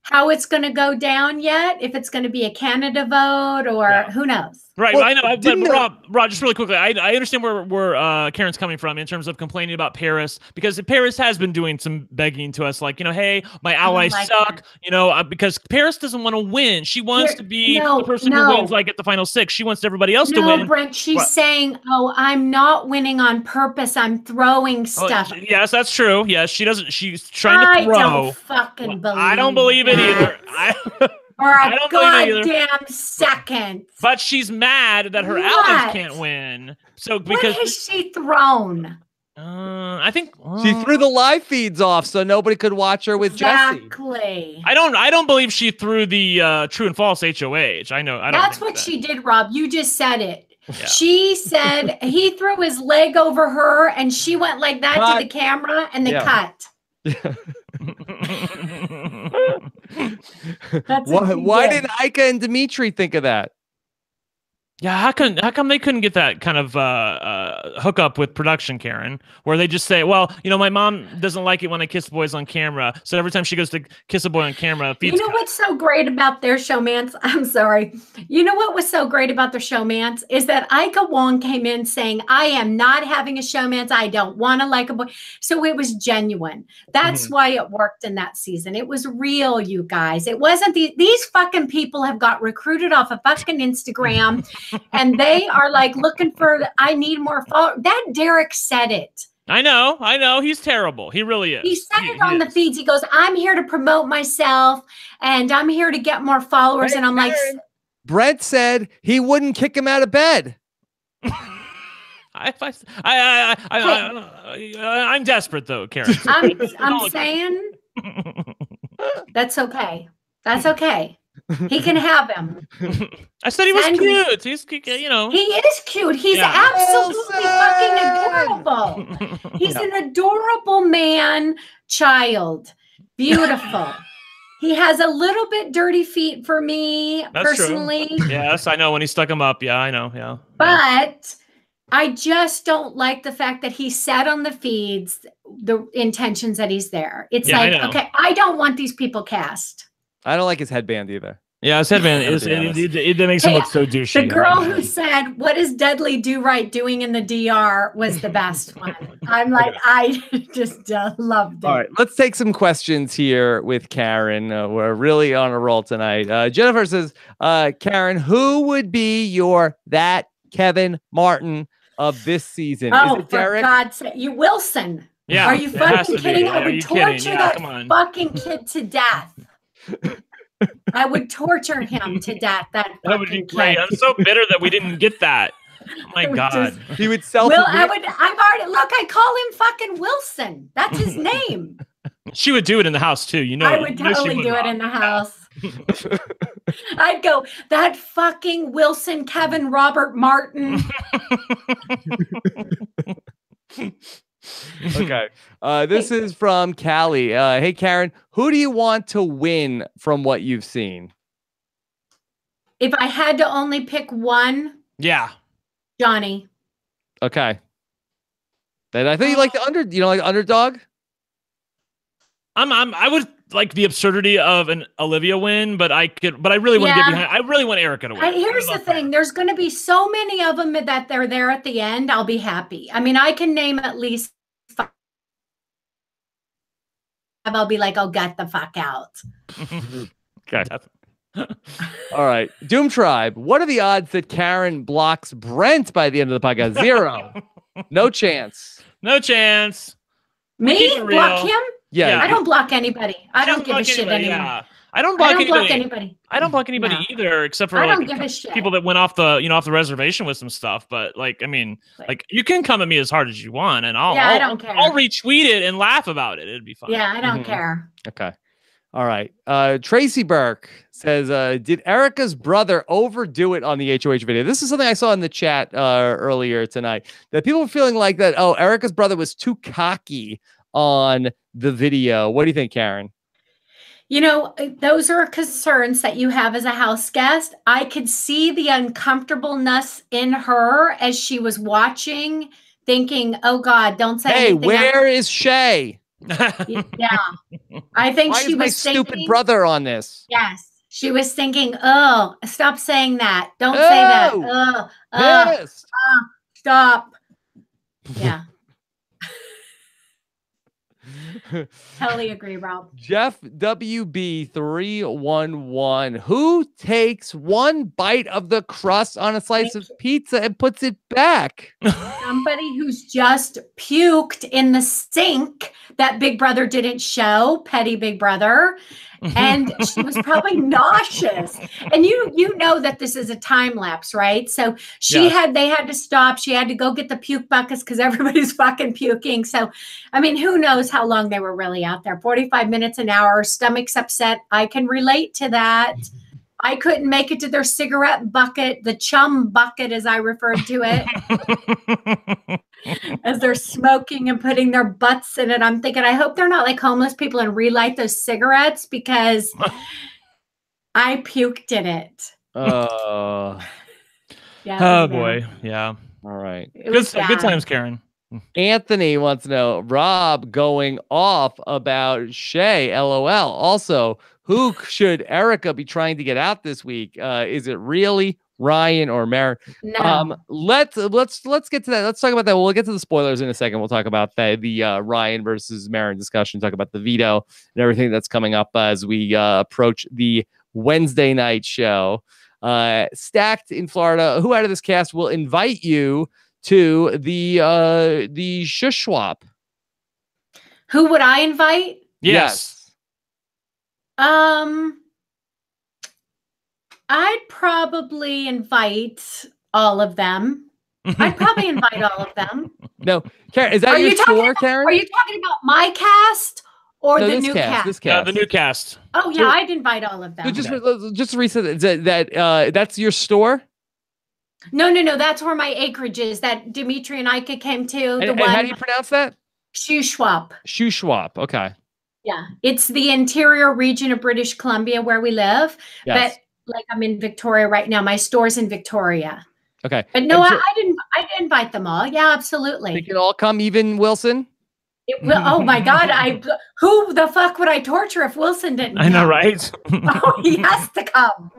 how it's going to go down yet, if it's going to be a Canada vote or who knows. Right, well, I know. But Rob, just really quickly, I understand where Karen's coming from in terms of complaining about Paris, because Paris has been doing some begging to us, like, hey, my allies suck, because Paris doesn't want to win. She wants to be the person who wins, like, at the final 6. She wants everybody else to win. No, Brent, she's saying, I'm not winning on purpose. I'm throwing stuff. Yes, that's true. Yes, she doesn't. She's trying to throw. I don't fucking believe I don't believe it either. For a goddamn second. But she's mad that her allies can't win. So because what has she thrown? I think she threw the live feeds off so nobody could watch her with Jesse. Exactly. I don't believe she threw the true and false HOH. I don't. That's what she did, Rob. You just said it. Yeah. She said he threw his leg over her and she went like that to the camera and they cut. Why did Ika and Dimitri think of that? Yeah, how come they couldn't get that kind of hookup with production, Karen, where they just say, well, my mom doesn't like it when I kiss boys on camera, so every time she goes to kiss a boy on camera, what's so great about their showmance? I'm sorry. You know what was so great about their showmance is that Ika Wong came in saying, I am not having a showmance. I don't want to like a boy. So it was genuine. That's why it worked in that season. It was real, you guys. It wasn't these fucking people have got recruited off of fucking Instagram. And they are like looking for, I need more followers. That Derek said it. I know. He's terrible. He really is. He said it on the feeds. He goes, I'm here to promote myself and I'm here to get more followers. And I'm like, Brent said he wouldn't kick him out of bed. I'm desperate though, Karen. I'm saying that's okay. That's okay. He can have him. I said he was cute. He's, He is cute. He's absolutely fucking adorable. He's an adorable man child. Beautiful. He has a little bit dirty feet for me, personally. True. Yes, I know when he stuck him up. Yeah, I know. Yeah. But I just don't like the fact that he said on the feeds the intentions that he's there. It's Yeah, like, I know. okay, I don't want these people cast. I don't like his headband either. Yeah, his headband it makes him look so douchey. The girl who said, "What is Dudley Do Right doing in the DR?" was the best one. I'm like, I just loved it. All right, let's take some questions here with Karen. We're really on a roll tonight. Jennifer says, Karen, who would be your that Kevin Martin of this season? Oh, is it Derek? for God's sake, you Wilson. Yeah, are you fucking kidding? I would torture that fucking kid to death. I would torture him to death. That would be great. I'm so bitter that we didn't get that. Oh my God. He would sell. I've already look. I call him fucking Wilson. That's his name. She would do it in the house too. You know, I would totally do it in the house. I'd go, that fucking Wilson, Kevin, Robert Martin. Okay. This is from Callie. Hey, Karen, who do you want to win from what you've seen? If I had to only pick one, yeah, Johnny. Okay. Then I think you like the underdog. I would like the absurdity of an Olivia win, but I really want to get behind. I really want Erica to win. Here's the thing: there's going to be so many of them that they're there at the end. I'll be happy. I mean, I can name at least 5. I'll be like, "Oh, get the fuck out." Okay. All right. Doom Tribe. What are the odds that Karen blocks Brent by the end of the podcast? 0. No chance. No chance. Me block him? Yeah. I don't block anybody. I don't give a shit anymore. Yeah. I don't block anybody. I don't block anybody either, except for people that went off the reservation with some stuff. But like, I mean, like you can come at me as hard as you want, and I don't care. I'll retweet it and laugh about it. It'd be fun. Yeah, I don't care. Okay. All right. Tracy Burke says, did Erica's brother overdo it on the HOH video? This is something I saw in the chat earlier tonight, that people were feeling like that, oh, Erica's brother was too cocky on the video. What do you think, Karen? You know, those are concerns that you have as a house guest. I could see the uncomfortableness in her as she was watching, thinking, oh, God, don't say anything. Hey, where is Shay? Yeah, I think Why she is my was stupid thinking, brother on this. Yes, she was thinking, oh, stop saying that. Don't say that. Stop. Yeah. Totally agree, Rob. Jeff WB311. Who takes one bite of the crust on a slice of pizza and puts it back? Somebody who's just puked in the sink that Big Brother didn't show, petty Big Brother. And she was probably nauseous. And you know that this is a time lapse, right? So they had to stop. She had to go get the puke buckets because everybody's fucking puking. So, I mean, who knows how long they were really out there? 45 minutes, an hour, stomach's upset. I can relate to that. I couldn't make it to their cigarette bucket, the chum bucket, as I referred to it, as they're smoking and putting their butts in it. I'm thinking, I hope they're not like homeless people and relight those cigarettes because I puked in it. Oh. Oh, boy. Yeah. All right. Good times, Karen. Anthony wants to know, Rob going off about Shay, LOL. Also, who should Erica be trying to get out this week? Is it really Ryan or Maren? No. Let's get to that. Let's talk about that. We'll get to the spoilers in a second. We'll talk about the Ryan versus Maren discussion, talk about the veto and everything that's coming up as we approach the Wednesday night show. Stacked in Florida, who out of this cast will invite you to the shush swap? Who would I invite? Yes. I'd probably invite all of them. I'd probably invite all of them. No, Karen, is that your store, Karen? Are you talking about my cast or the new cast? This cast. The new cast. Oh yeah, I'd invite all of them. So just to reset that that's your store? No. That's where my acreage is. That Dimitri and Ika came to. And how do you pronounce that? Shuswap. Shuswap. Okay. Yeah, it's the interior region of British Columbia where we live. Yes. But like I'm in Victoria right now. My store's in Victoria. Okay. But no, I didn't invite them all. Yeah, absolutely. They can all come, even Wilson? Oh my God. Who the fuck would I torture if Wilson didn't come? I know, right? Oh, he has to come.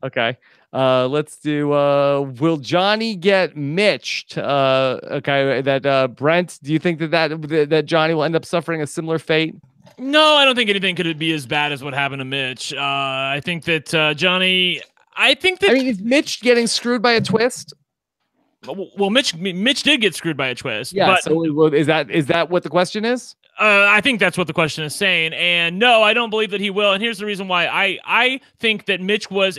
Okay. Let's do will Johnny get Mitched? Okay, that Brent, do you think that Johnny will end up suffering a similar fate? No, I don't think anything could be as bad as what happened to Mitch. I think that Johnny, I mean, is Mitch getting screwed by a twist? Well, Mitch did get screwed by a twist. Yeah. But, so is that what the question is? I think that's what the question is saying. And no, I don't believe that he will. And here's the reason why. I think that Mitch was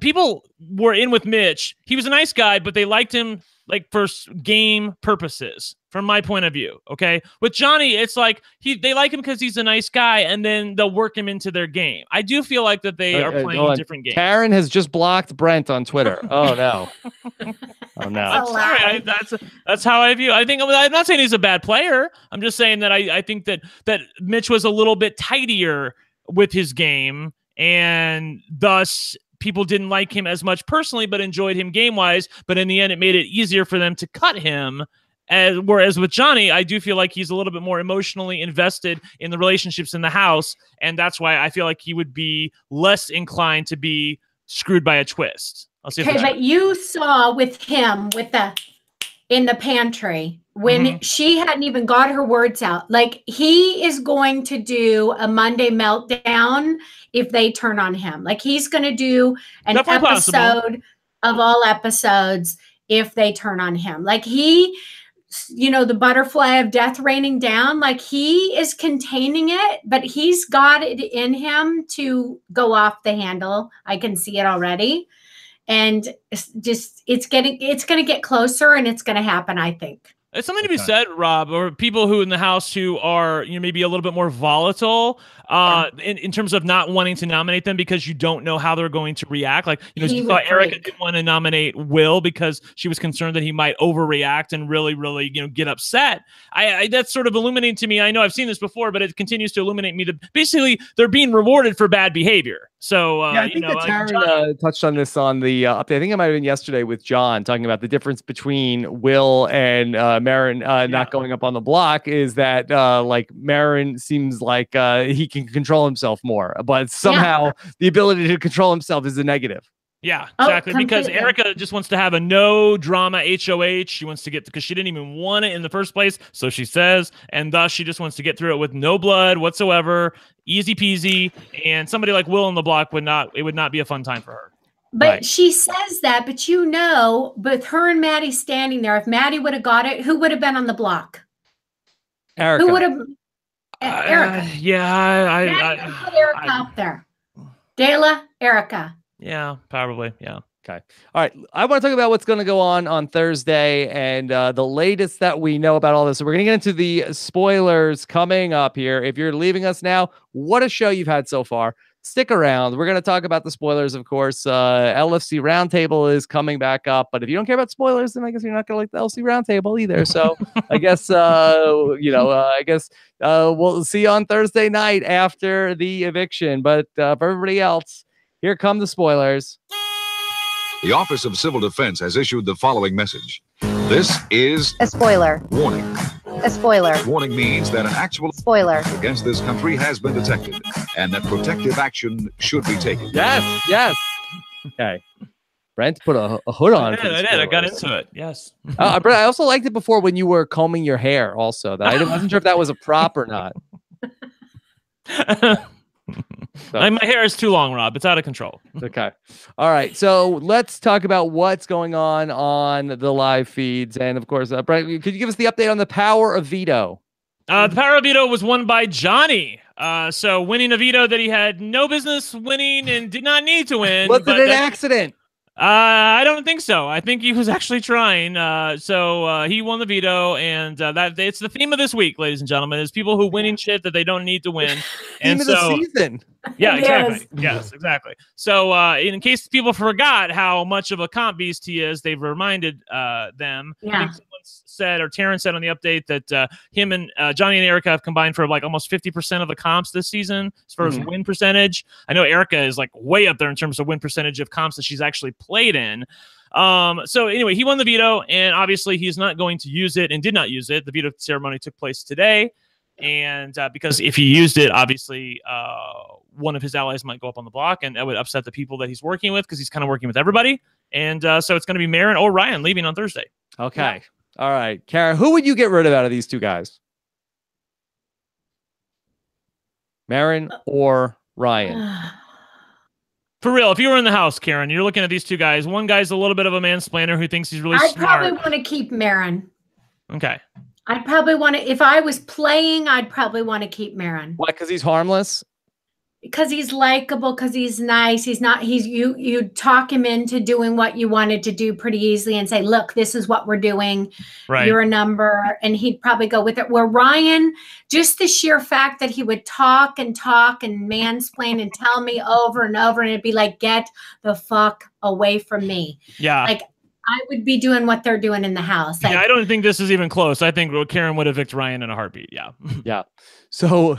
people were in with Mitch. He was a nice guy, but they liked him for game purposes, from my point of view. Okay. With Johnny, it's like they like him because he's a nice guy, and then they'll work him into their game. I do feel like that they are playing different games. Karen has just blocked Brent on Twitter. Oh no. Oh no. I'm sorry. That's how I view. I'm not saying he's a bad player. I'm just saying that I think that Mitch was a little bit tidier with his game, and thus people didn't like him as much personally, but enjoyed him game-wise. But in the end, it made it easier for them to cut him. Whereas with Johnny, I do feel like he's a little bit more emotionally invested in the relationships in the house. And that's why I feel like he would be less inclined to be screwed by a twist. Okay, but you saw with him in the pantry when she hadn't even got her words out. Like, he is going to do a Monday meltdown if they turn on him. Like, he's going to do an episode of all episodes if they turn on him. Like, the butterfly of death raining down, like, he is containing it, but he's got it in him to go off the handle. I can see it already. And it's going to get closer, and it's going to happen, I think. It's something to be said, Rob, or people who in the house who are maybe a little bit more volatile in terms of not wanting to nominate them because you don't know how they're going to react. Like, you saw Erica didn't want to nominate Will because she was concerned that he might overreact and really, really, get upset. That's sort of illuminating to me. I know I've seen this before, but it continues to illuminate me that basically they're being rewarded for bad behavior. So, I think that Taryn touched on this on the update. I think it might have been yesterday with John talking about the difference between Will and Marin not going up on the block is that Marin seems like he can control himself more, but somehow the ability to control himself is a negative. Yeah, exactly. Because Erica just wants to have a no drama HOH. She wants to because she didn't even want it in the first place. So she says, and thus she just wants to get through it with no blood whatsoever. Easy peasy. And somebody like Will on the block would not be a fun time for her. But she says that, but with her and Maddie standing there, if Maddie would have got it, who would have been on the block? Erica. Who would have? Erica. I put Erica out there. Dayla, Erica. Yeah, probably. Yeah. Okay. All right. I want to talk about what's going to go on Thursday and the latest that we know about all this. So we're going to get into the spoilers coming up here. If you're leaving us now, what a show you've had so far. Stick around. We're going to talk about the spoilers, of course. LFC Roundtable is coming back up. But if you don't care about spoilers, then I guess you're not going to like the LFC Roundtable either. So I guess, we'll see you on Thursday night after the eviction. But for everybody else, here come the spoilers. The Office of Civil Defense has issued the following message. This is a spoiler. Warning. A spoiler. Warning means that an actual spoiler against this country has been detected and that protective action should be taken. Yes. Okay. Brent put a hood on. I did. I got into it. Yes. Brent, I also liked it before when you were combing your hair also. That I wasn't sure if that was a prop or not. My hair is too long, Rob. It's out of control. Okay. All right. So let's talk about what's going on the live feeds. And of course, Brent, could you give us the update on the power of veto? The power of veto was won by Johnny. So winning a veto that he had no business winning and did not need to win. Was it an accident? I don't think so. I think he was actually trying. So he won the veto, and that it's the theme of this week, ladies and gentlemen, is people who winning shit that they don't need to win. And theme of the season. Yeah, exactly. Yes, exactly. So in case people forgot how much of a comp beast he is, they've reminded them. Yeah. I think someone said, or Taryn said on the update, that him and Johnny and Erica have combined for like almost 50% of the comps this season as far as win percentage. I know Erica is like way up there in terms of win percentage of comps that she's actually played in. So anyway, he won the veto, and obviously he's not going to use it and did not use it. The veto ceremony took place today. And because if he used it, obviously one of his allies might go up on the block, and that would upset the people that he's working with, because he's kind of working with everybody. And so it's going to be Marin or Ryan leaving on Thursday. Okay. Yeah. All right. Kara, who would you get rid of out of these two guys? Marin or Ryan? For real, if you were in the house, Karen, you're looking at these two guys. One guy's a little bit of a mansplainer who thinks he's really smart. I'd probably want to keep Marin. Okay. I'd probably want to, if I was playing, I'd probably want to keep Marin. Why? Because he's harmless? Because he's likable, because he's nice. He's not, you talk him into doing what you wanted to do pretty easily and say, look, this is what we're doing. Right. You're a number. And he'd probably go with it. Where Ryan, just the sheer fact that he would talk and mansplain and tell me over and over, and it'd be like, get the fuck away from me. Yeah. Like, I would be doing what they're doing in the house. Like, yeah, I don't think this is even close. I think Karen would evict Ryan in a heartbeat. Yeah. Yeah. So,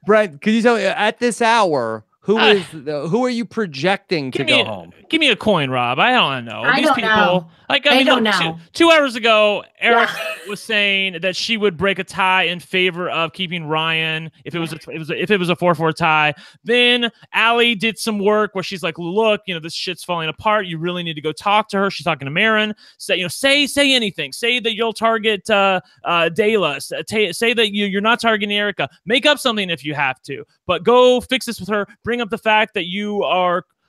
Brent, could you tell me at this hour, who are you projecting to go home? Give me a coin, Rob. I don't know. These people know. Like, I don't know. Two hours ago, Erica was saying that she would break a tie in favor of keeping Ryan if it was a 4-4 tie. Then Allie did some work where she's like, look, this shit's falling apart. You really need to go talk to her. She's talking to Marin. Say anything. Say that you'll target Dayla. Say that you're not targeting Erica. Make up something if you have to, but go fix this with her. Bring up the fact that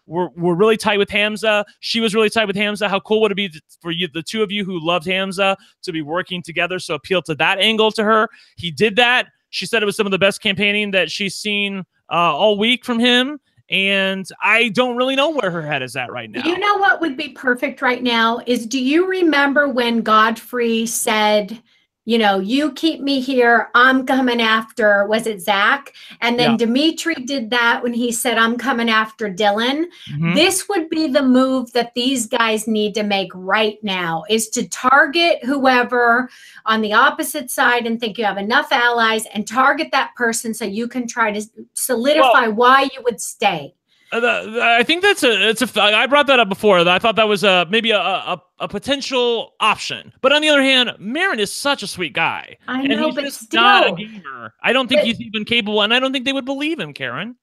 we're really tight with Hamza. She was really tight with Hamza. How cool would it be for you, the two of you who loved Hamza, to be working together? So appeal to that angle to her. He did that. She said it was some of the best campaigning that she's seen all week from him. And I don't really know where her head is at right now. You know what would be perfect right now is, do you remember when Godfrey said, you keep me here, I'm coming after, was it Zach? And then Dimitri did that when he said, I'm coming after Dylan. Mm-hmm. This would be the move that these guys need to make right now, is to target whoever on the opposite side and think you have enough allies, and target that person so you can try to solidify why you would stay. I think I brought that up before. I thought that was maybe a potential option. But on the other hand, Marin is such a sweet guy. I know, he's but just still not a gamer. I don't think he's even capable, and I don't think they would believe him, Karen.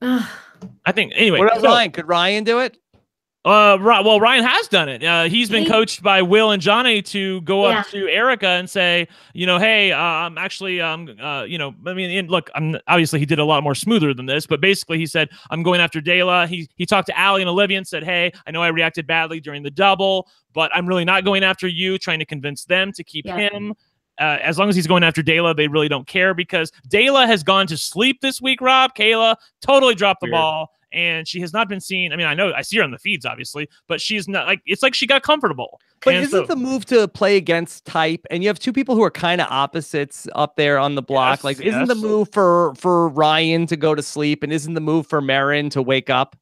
I think anyway. What about Ryan? Could Ryan do it? Well, Ryan has done it. He's been coached by Will and Johnny to go up to Erica and say, hey, I'm actually, look, obviously he did a lot more smoother than this, but basically he said, I'm going after Dayla. He talked to Allie and Olivia and said, hey, I know I reacted badly during the double, but I'm really not going after you, trying to convince them to keep him. As long as he's going after Dayla, they really don't care, because Dayla has gone to sleep this week, Rob. Kayla totally dropped the ball. And she has not been seen. I mean, I see her on the feeds, obviously, but she's not, like, it's like she got comfortable. But isn't the move to play against type, and you have two people who are kind of opposites up there on the block? Isn't the move for Ryan to go to sleep, and isn't the move for Marin to wake up?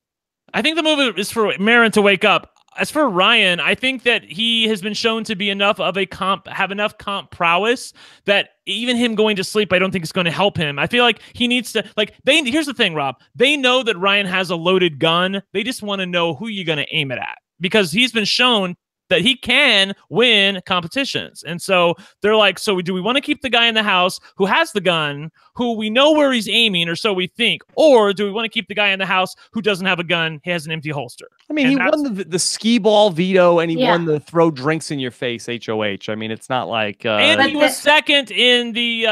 I think the move is for Marin to wake up. As for Ryan, I think that he has been shown to be enough of a have enough comp prowess that even him going to sleep, I don't think it's going to help him. I feel like he needs to, here's the thing, Rob. They know that Ryan has a loaded gun. They just want to know who you're going to aim it at, because he's been shown that he can win competitions. And so they're like, so do we want to keep the guy in the house who has the gun, who we know where he's aiming, or so we think, or do we want to keep the guy in the house who doesn't have a gun, he has an empty holster? I mean, he won the skee ball veto, and he won the throw drinks in your face HOH. I mean, it's not like and he was second in the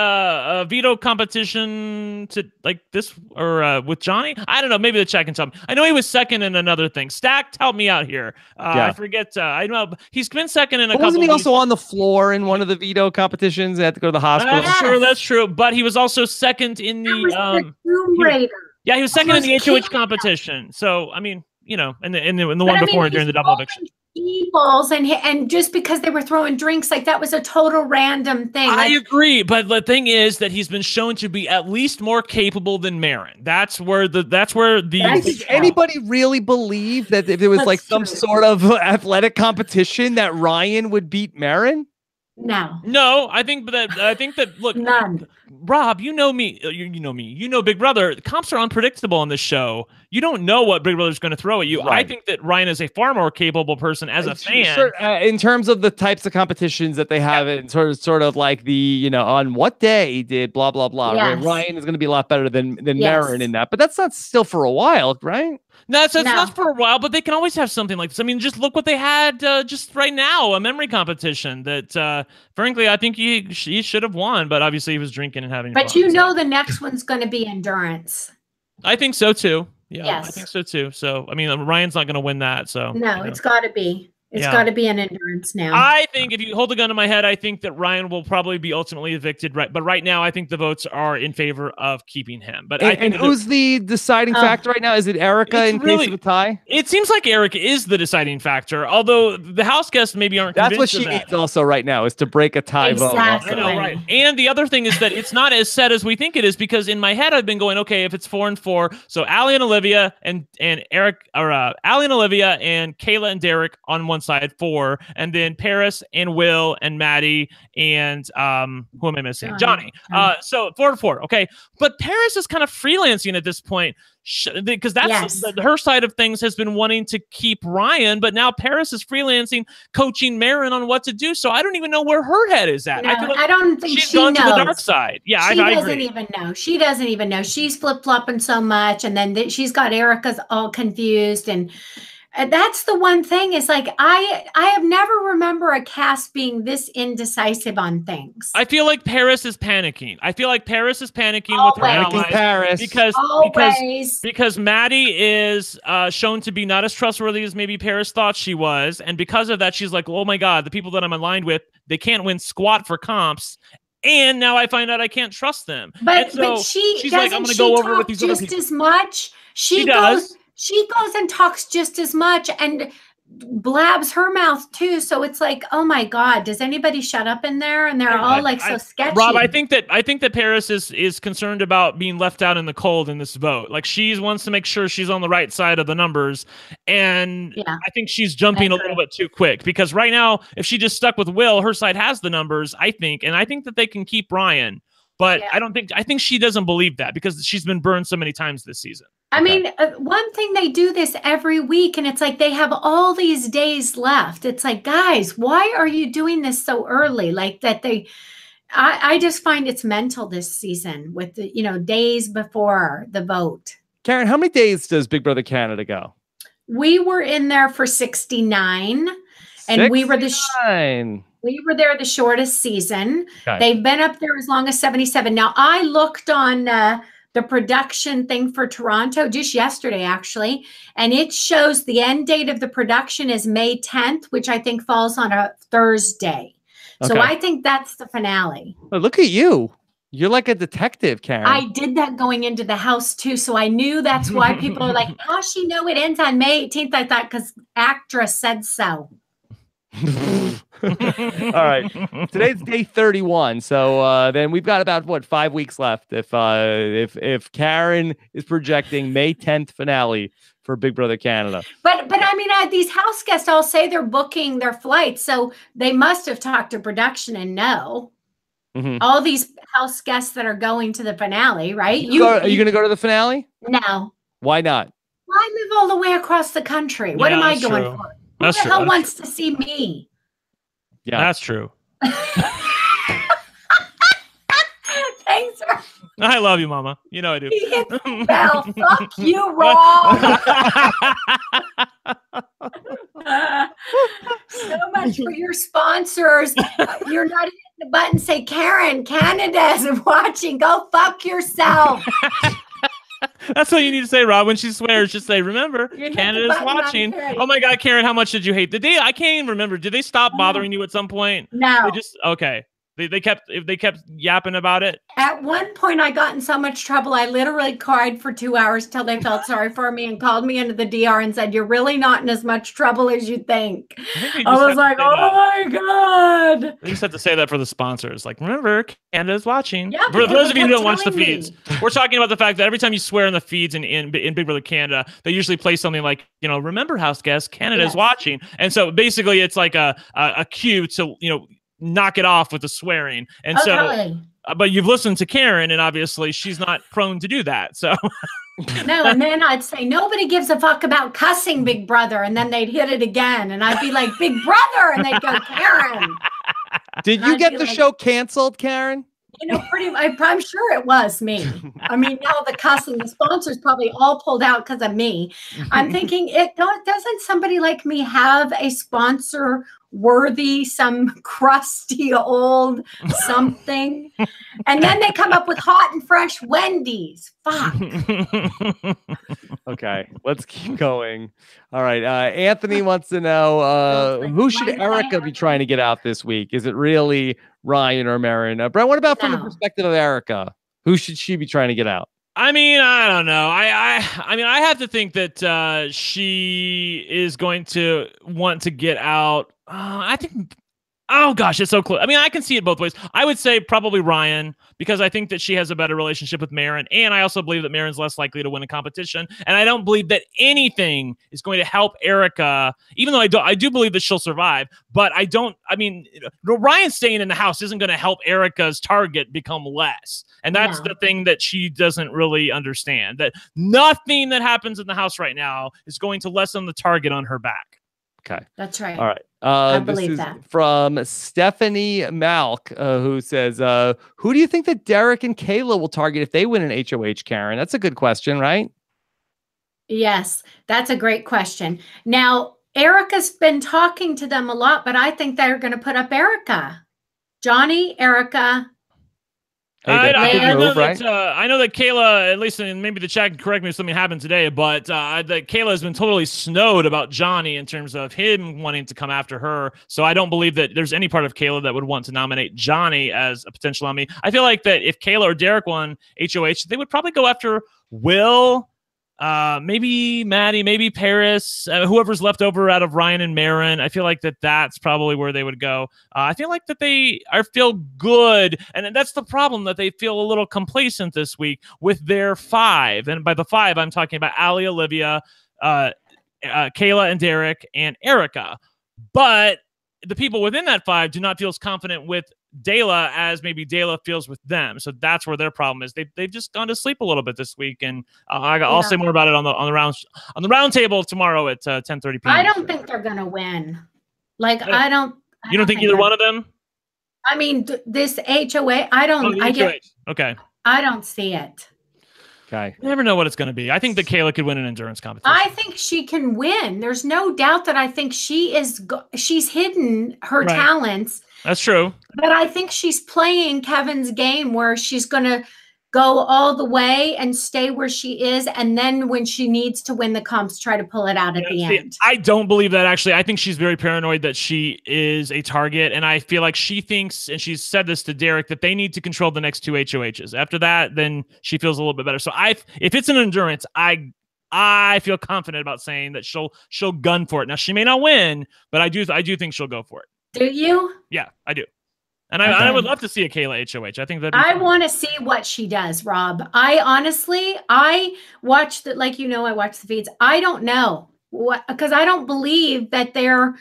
veto competition to this, or with Johnny. I don't know, maybe the check and tell me. I know he was second in another thing. Stacked, help me out here. I forget. I know he's been second in a couple. Wasn't he also on the floor in one of the veto competitions? They had to go to the hospital. That's true. But he was also second in the Tomb Raider. He was second in the HOH competition. So I mean, in the one before during the double eviction. Balls and just because they were throwing drinks, that was a total random thing. I agree, but the thing is that he's been shown to be at least more capable than Marin. That's where Does anybody really believe that if there was some sort of athletic competition that Ryan would beat Marin? No, I think that look, none. Rob, you know me, you know Big Brother. Comps are unpredictable on this show. you don't know what Big Brother's going to throw at you. Right. I think that Ryan is a far more capable person as a fan. Sure, in terms of the types of competitions that they have, and sort of like the, on what day did blah blah blah. Yes. Right? Ryan is going to be a lot better than Marin in that, but that's not still for a while, right? No, it's not for a while, but they can always have something like this. I mean, just look what they had just right now, a memory competition that, frankly, I think he should have won, but obviously he was drinking and having fun. But the next one's going to be endurance. I think so too. Yeah, yes. I think so too. So, I mean, Ryan's not going to win that. So no, it's got to be. It's got to be an endurance now. I think if you hold the gun to my head, I think that Ryan will probably be ultimately evicted. Right, but right now, I think the votes are in favor of keeping him. But I think who's the deciding factor right now? Is it Erica in case of a tie? It seems like Erica is the deciding factor, although the house guests maybe aren't. That's what she needs also right now, is to break a tie vote. I know, right? And the other thing is that it's not as set as we think it is, because in my head I've been going, okay, if it's 4-4, so Allie and Olivia and Eric, or Allie and Olivia and Kayla and Derek on one side, 4. And then Paris and Will and Maddie and who am I missing? Johnny. So 4-4. Okay. But Paris is kind of freelancing at this point, because that's her side of things has been wanting to keep Ryan, but now Paris is freelancing, coaching Marin on what to do. So I don't even know where her head is at. No, I don't think she's gone to the dark side. Yeah, she I doesn't agree. even know. She doesn't even know. She's flip-flopping so much, and then she's got Erica's all confused, and that's the one thing is like I have never remember a cast being this indecisive on things. I feel like Paris is panicking. with her allies because Maddie is shown to be not as trustworthy as maybe Paris thought she was, and because of that, she's like, oh my god, the people that I'm aligned with, they can't win squat for comps. And now I find out I can't trust them. But she's like, I'm going to go over with these other people. Just as much. She goes and talks just as much and blabs her mouth too. So it's like, oh my god, does anybody shut up in there? And they're all like so sketchy. Rob, I think that Paris is concerned about being left out in the cold in this vote. Like, she wants to make sure she's on the right side of the numbers, and I think she's jumping a little bit too quick, because right now, if she just stuck with Will, her side has the numbers, I think, and I think that they can keep Ryan. But I think she doesn't believe that, because she's been burned so many times this season. I mean, one thing, they do this every week, and it's like they have all these days left. It's like, guys, why are you doing this so early? Like that I just find it's mental this season with the, days before the vote. Karen, how many days does Big Brother Canada go? We were in there for 69, and we were there the shortest season. Okay. They've been up there as long as 77. Now, I looked on the production thing for Toronto just yesterday, actually, and it shows the end date of the production is May 10th, which I think falls on a Thursday. Okay. So I think that's the finale. Oh, look at you. You're like a detective, Karen. I did that going into the house too, so I knew that's why people are like, how does she know it ends on May 18th? I thought because actress said so. All right, today's day 31, so then we've got about 5 weeks left if Karen is projecting May 10th finale for Big Brother Canada. But I mean, these house guests all say they're booking their flights, so they must have talked to production and know. All these house guests that are going to the finale, right? Are you going to go to the finale? No. Why not? I live all the way across the country. What am I going for? Who the hell wants to see me? Yeah, that's true. Thanks. I love you, Mama. You know I do. Well, fuck you, Rob. So much for your sponsors. You're not hitting the button. Say, Karen, Canada is watching. Go fuck yourself. That's what you need to say, Rob. When she swears, just say, remember, Canada's watching. Oh my God, Karen, how much did you hate? I can't even remember. Did they stop bothering you at some point? No. Okay. They kept yapping about it. At one point, I got in so much trouble. I literally cried for 2 hours till they felt sorry for me and called me into the DR and said, "You're really not in as much trouble as you think." I was like, "Oh my God!" They just have to say that for the sponsors. Like, remember, Canada's watching. Yeah, for those of you who don't watch the feeds, we're talking about the fact that every time you swear in the feeds in Big Brother Canada, they usually play something like, remember, house guests, Canada's watching, and so basically it's like a cue to knock it off with the swearing. And so, but you've listened to Karen, and obviously she's not prone to do that. So No, and then I'd say, nobody gives a fuck about cussing, Big Brother. And then they'd hit it again. And I'd be like, Big Brother. And they'd go, Karen. Did you get the show canceled, Karen? I'm sure it was me. I mean, now the cussing, the sponsors probably all pulled out because of me. I'm thinking, doesn't somebody like me have a sponsor worthy, some crusty old something? And then they come up with hot and fresh Wendy's. Fuck. Okay, let's keep going. All right. Anthony wants to know who should Erica be trying to get out this week? Is it really Ryan or Marin? Brent, what about from the perspective of Erica? Who should she be trying to get out? I mean, I don't know. I mean, I have to think that she is going to want to get out. I think. Oh gosh, it's so close. I mean, I can see it both ways. I would say probably Ryan, because I think that she has a better relationship with Marin, and I also believe that Marin's less likely to win a competition. And I don't believe that anything is going to help Erica, even though I do believe that she'll survive. But I don't. I mean, Ryan staying in the house isn't going to help Erica's target become less, and that's the thing that she doesn't really understand. That nothing that happens in the house right now is going to lessen the target on her back. Okay, that's right. All right. I believe that. From Stephanie Malk, who says, who do you think that Derek and Kayla will target if they win an HOH, Karen? That's a good question, right? Yes, that's a great question. Now, Erica's been talking to them a lot, but I think they're going to put up Erica. Johnny, Erica. Hey, I know that Kayla, at least in maybe the chat can correct me if something happened today, but that Kayla has been totally snowed about Johnny in terms of him wanting to come after her. So I don't believe that there's any part of Kayla that would want to nominate Johnny as a potential nominee. I feel like that if Kayla or Derek won HOH, they would probably go after Will, maybe Maddie, maybe Paris, whoever's left over out of Ryan and Marin. I feel like that's probably where they would go. I feel like that they feel good, and that's the problem, that they feel a little complacent this week with their 5. And by the 5, I'm talking about Allie, Olivia, Kayla and Derek, and Erica. But the people within that 5 do not feel as confident with Dayla as maybe Dayla feels with them. So that's where their problem is. They've just gone to sleep a little bit this week, and I'll say more about it on the round table tomorrow at 10:30 p.m. I don't think they're gonna win. Like I don't. You don't think either one of them? I mean, this HOA. I don't. Okay. I don't see it. Okay. You never know what it's going to be. I think that Kayla could win an endurance competition. I think she can win. There's no doubt that I think she's hidden her talents. That's true. But I think she's playing Kevin's game where she's going to go all the way and stay where she is. And then when she needs to win the comps, try to pull it out at the end. I don't believe that, actually. I think she's very paranoid that she is a target. And I feel like she thinks, and she's said this to Derek, that they need to control the next 2 HOHs. After that, then she feels a little bit better. So if it's an endurance, I feel confident about saying that she'll gun for it. Now, she may not win, but I do think she'll go for it. Do you? Yeah, I do. And I would love to see a Kayla HOH. I think that I want to see what she does, Rob. I watched it, like, I watch the feeds. I don't know what, because I don't believe that they're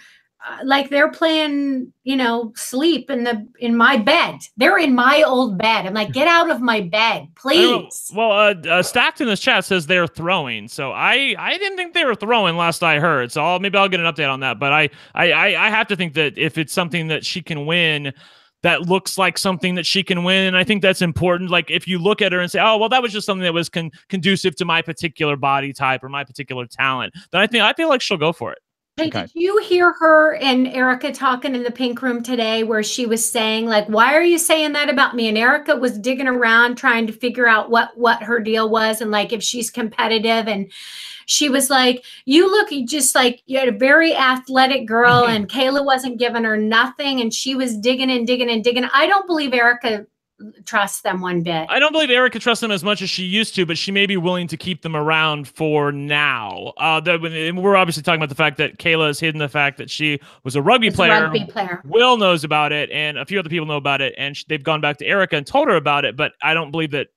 playing, sleep in my bed. They're in my old bed. I'm like, get out of my bed, please. Well, Stacked in this chat says they're throwing. So I didn't think they were throwing last I heard. So maybe I'll get an update on that. But I have to think that if it's something that she can win, that looks like something that she can win. And I think that's important. Like, if you look at her and say, oh, well, that was just something that was conducive to my particular body type or my particular talent, then I feel like she'll go for it. Hey, did you hear her and Erica talking in the pink room today where she was saying, like, why are you saying that about me? And Erica was digging around trying to figure out what her deal was and, like, if she's competitive. And she was like, you look just like you had a very athletic girl and Kayla wasn't giving her nothing. And she was digging and digging and digging. I don't believe Erica trusts them one bit. I don't believe Erica trusts them as much as she used to, but she may be willing to keep them around for now. We're obviously talking about the fact that Kayla has hidden the fact that she was a rugby player. Will knows about it, and a few other people know about it, and they've gone back to Erica and told her about it, but I don't believe that,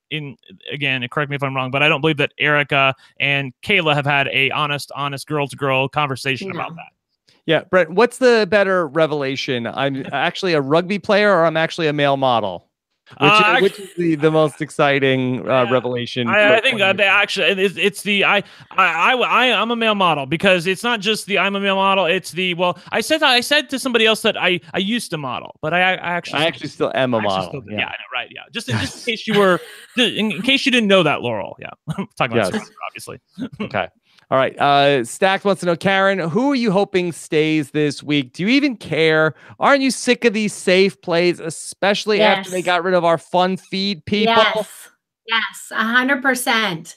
again, correct me if I'm wrong, but I don't believe that Erica and Kayla have had a honest girl-to-girl conversation about that. Yeah, Brent, what's the better revelation? I'm actually a rugby player or I'm actually a male model? Which is the most exciting revelation? I think actually it's the I'm a male model, because it's not just the I'm a male model. It's the I said to somebody else that I used to model, but I actually still am a model. Yeah, I know, right? Yeah, just in case you were, in case you didn't know that, Laurel. Yeah, I'm talking about Spencer, obviously. Okay. All right. Stacked wants to know, Karen, who are you hoping stays this week? Do you even care? Aren't you sick of these safe plays, especially after they got rid of our fun feed people? Yes, 100%.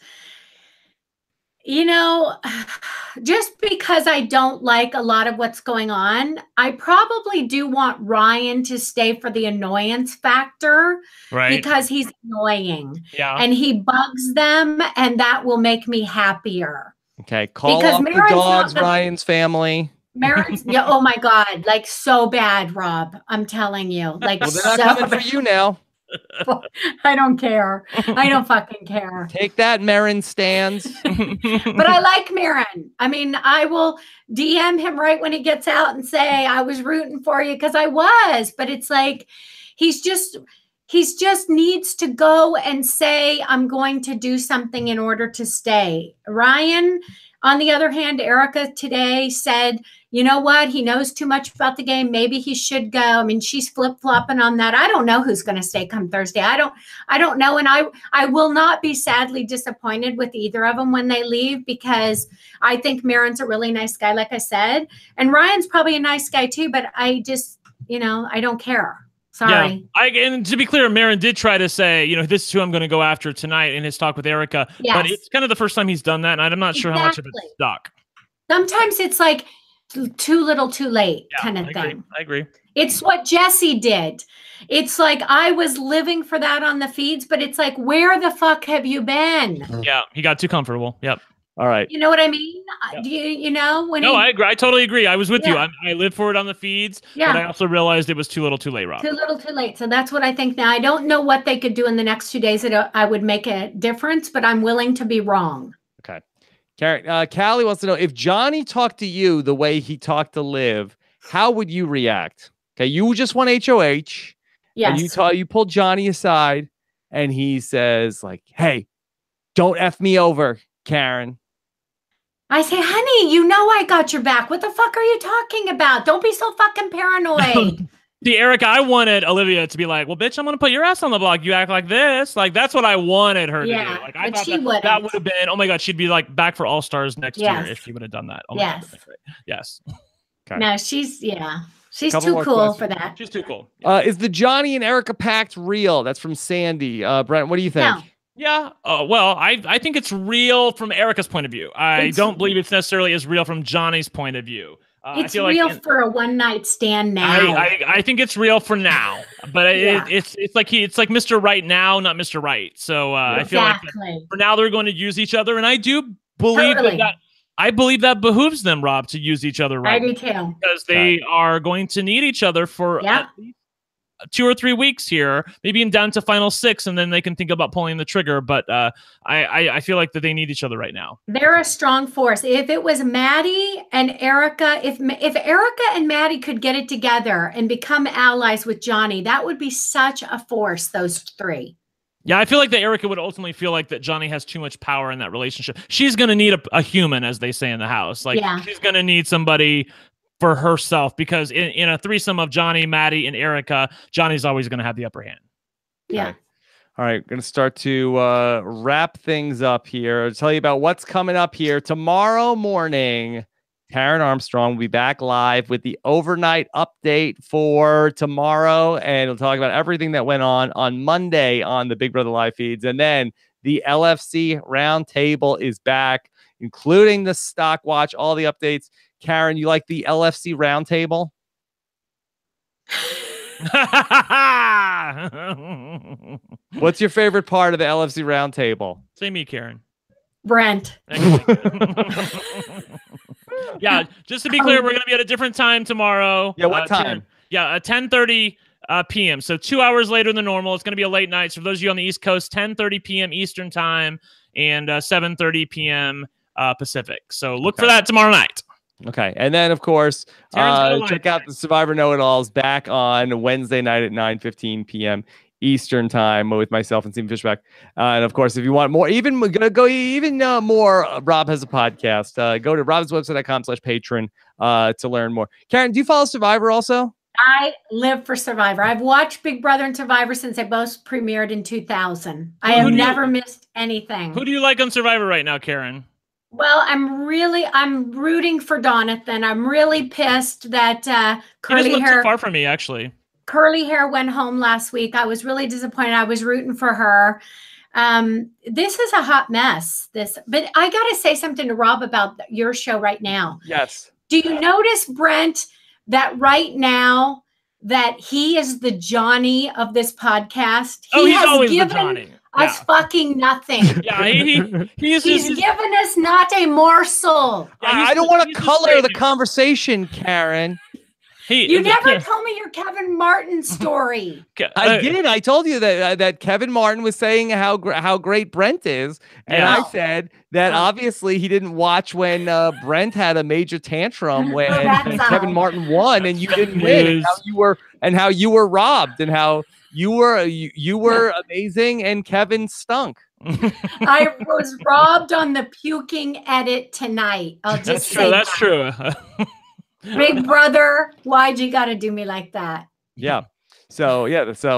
You know, just because I don't like a lot of what's going on, I probably do want Ryan to stay for the annoyance factor, right? Because he's annoying, yeah, and he bugs them, and that will make me happier. Okay, call off the dogs, Ryan's family. Marin's, yeah. Oh my God, like so bad, Rob. I'm telling you, like well, they're not coming for you now. I don't care. I don't fucking care. Take that, Marin stands. But I like Marin. I mean, I will DM him right when he gets out and say, I was rooting for you, because I was. But it's like, he's just needs to go and say, I'm going to do something in order to stay. Ryan, on the other hand, Erica today said, you know what? He knows too much about the game. Maybe he should go. I mean, she's flip-flopping on that. I don't know who's going to stay come Thursday. I don't know. And I will not be sadly disappointed with either of them when they leave, because I think Marin's a really nice guy, like I said. And Ryan's probably a nice guy too, but I just, I don't care. Sorry. Yeah. And to be clear, Marin did try to say, this is who I'm going to go after tonight in his talk with Erica. Yes. But it's kind of the first time he's done that, and I'm not sure how much of it's stuck. Sometimes it's like too little, too late kind of thing. I agree. It's what Jesse did. It's like I was living for that on the feeds, but it's like, where the fuck have you been? Yeah, he got too comfortable. Yep. All right. You know what I mean? Yeah. Do you know when? No, I agree. I totally agree. I was with you. I lived for it on the feeds, but I also realized it was too little, too late, Rob. Too little, too late. So that's what I think now. I don't know what they could do in the next 2 days that I would make a difference, but I'm willing to be wrong. Okay. Karen, Callie wants to know, if Johnny talked to you the way he talked to Liv, how would you react? Okay, you just won HOH. Yes. And you pulled Johnny aside, and he says, like, hey, don't F me over, Karen. I say, honey, you know I got your back. What the fuck are you talking about? Don't be so fucking paranoid. See, Erica, I wanted Olivia to be like, well, bitch, I'm going to put your ass on the block. You act like this. Like, that's what I wanted her to do. Like, I thought that would have been, oh my God, she'd be like back for All Stars next year if she would have done that. Oh my God, that'd be great. Yes. Okay. No, she's too cool for that. She's too cool. Is the Johnny and Erica pact real? That's from Sandy. Brent, what do you think? No. Yeah. Well, I think it's real from Erica's point of view. I don't believe it's necessarily as real from Johnny's point of view. It's real for a one-night stand now. I think it's real for now, but it's like Mr. Right now, not Mr. Right. So I feel like for now they're going to use each other, and I do believe I believe that behooves them, Rob, to use each other right. I do too, because they are going to need each other for at least 2 or 3 weeks here, maybe down to final 6, and then they can think about pulling the trigger. But I feel like that they need each other right now. They're a strong force. If it was Maddie and Erica, if Erica and Maddie could get it together and become allies with Johnny, that would be such a force, those three. Yeah, I feel like that Erica would ultimately feel like that Johnny has too much power in that relationship. She's going to need a human, as they say in the house. Like, she's going to need somebody for herself, because in a threesome of Johnny, Maddie, and Erica, Johnny's always going to have the upper hand. Yeah. Okay. All right, going to start to wrap things up here. I'll tell you about what's coming up here. Tomorrow morning, Karen Armstrong will be back live with the overnight update for tomorrow, and we'll talk about everything that went on Monday on the Big Brother Live feeds. And then the LFC Roundtable is back, including the stock watch, all the updates. Karen, you like the LFC Roundtable? What's your favorite part of the LFC Roundtable? Say me, Karen. Brent. Yeah, just to be clear, we're going to be at a different time tomorrow. Yeah, what time? At 10:30 p.m. So 2 hours later than normal. It's going to be a late night. So for those of you on the East Coast, 10:30 p.m. Eastern time and 7:30 p.m. Pacific. So look for that tomorrow night. Okay. And then, of course, check out the Survivor Know-It-Alls back on Wednesday night at 9:15 p.m. Eastern time with myself and Stephen Fishback. And of course, if you want more, even more, Rob has a podcast. Go to robswebsite.com/patron to learn more. Karen, do you follow Survivor also? I live for Survivor. I've watched Big Brother and Survivor since they both premiered in 2000. I have never missed anything. Who do you like on Survivor right now, Karen? Well, I'm rooting for Donathan. I'm really pissed that curly he doesn't hair. look too far from me, actually. Curly hair went home last week. I was really disappointed. I was rooting for her. This is a hot mess. But I got to say something to Rob about your show right now. Yes. Do you notice, Brent, that right now that he is the Johnny of this podcast? He's always the Johnny. Us fucking nothing. Yeah, he's given us not a morsel. Yeah, I don't want to color the conversation, Karen. You never told me your Kevin Martin story. I did. I told you that Kevin Martin was saying how great Brent is, and I said that obviously he didn't watch when Brent had a major tantrum when Kevin Martin won, and you didn't win, and how you were robbed, and how you were amazing, and Kevin stunk. I was robbed on the puking edit tonight. I'll just say that's true. Big Brother, why'd you got to do me like that? Yeah. So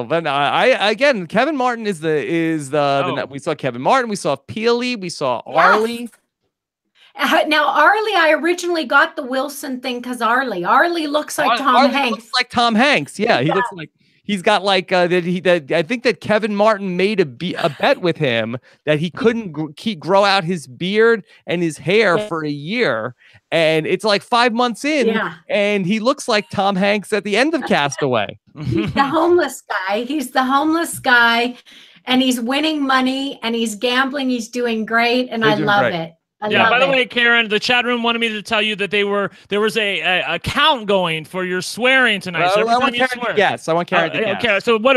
but again, Kevin Martin is the we saw Kevin Martin, we saw Peely, we saw Arlie. Now Arlie, I originally got the Wilson thing because Arlie looks like Tom Hanks. Looks like Tom Hanks. Yeah, he looks like. He's got like I think that Kevin Martin made a bet with him that he couldn't grow out his beard and his hair for a year, and it's like 5 months in, and he looks like Tom Hanks at the end of Castaway. He's the homeless guy. He's the homeless guy, and he's winning money and he's gambling. He's doing great, and I love it. By the way, Karen, the chat room wanted me to tell you that there was a count going for your swearing tonight. So I want Karen to guess. I want Karen to guess. Okay, so what?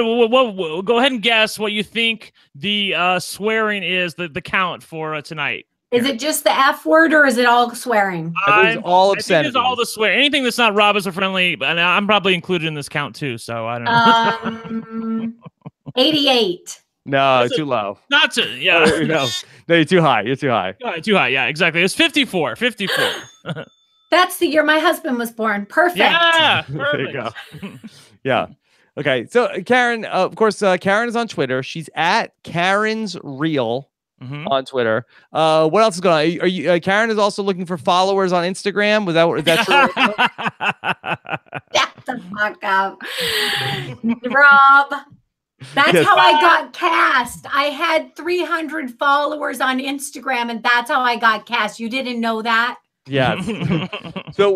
Go ahead and guess what you think the swearing is. The count for tonight. Is it just the F word, or is it all swearing? It's all obscenity. I think it's all the swear. Anything that's not Rob is a friendly, and I'm probably included in this count too. So I don't know. 88. No, too low. Not too, no, you're too high. You're too high. Too high. Yeah, exactly. It's 54. That's the year my husband was born. Perfect. Yeah, perfect. There you go. Yeah. Okay. So Karen, of course, Karen is on Twitter. She's at Karen's Real on Twitter. What else is going on? Are you? Karen is also looking for followers on Instagram. Is that true? Shut the fuck up, Rob. That's how I got cast. I had 300 followers on Instagram, and that's how I got cast. You didn't know that? Yeah. So,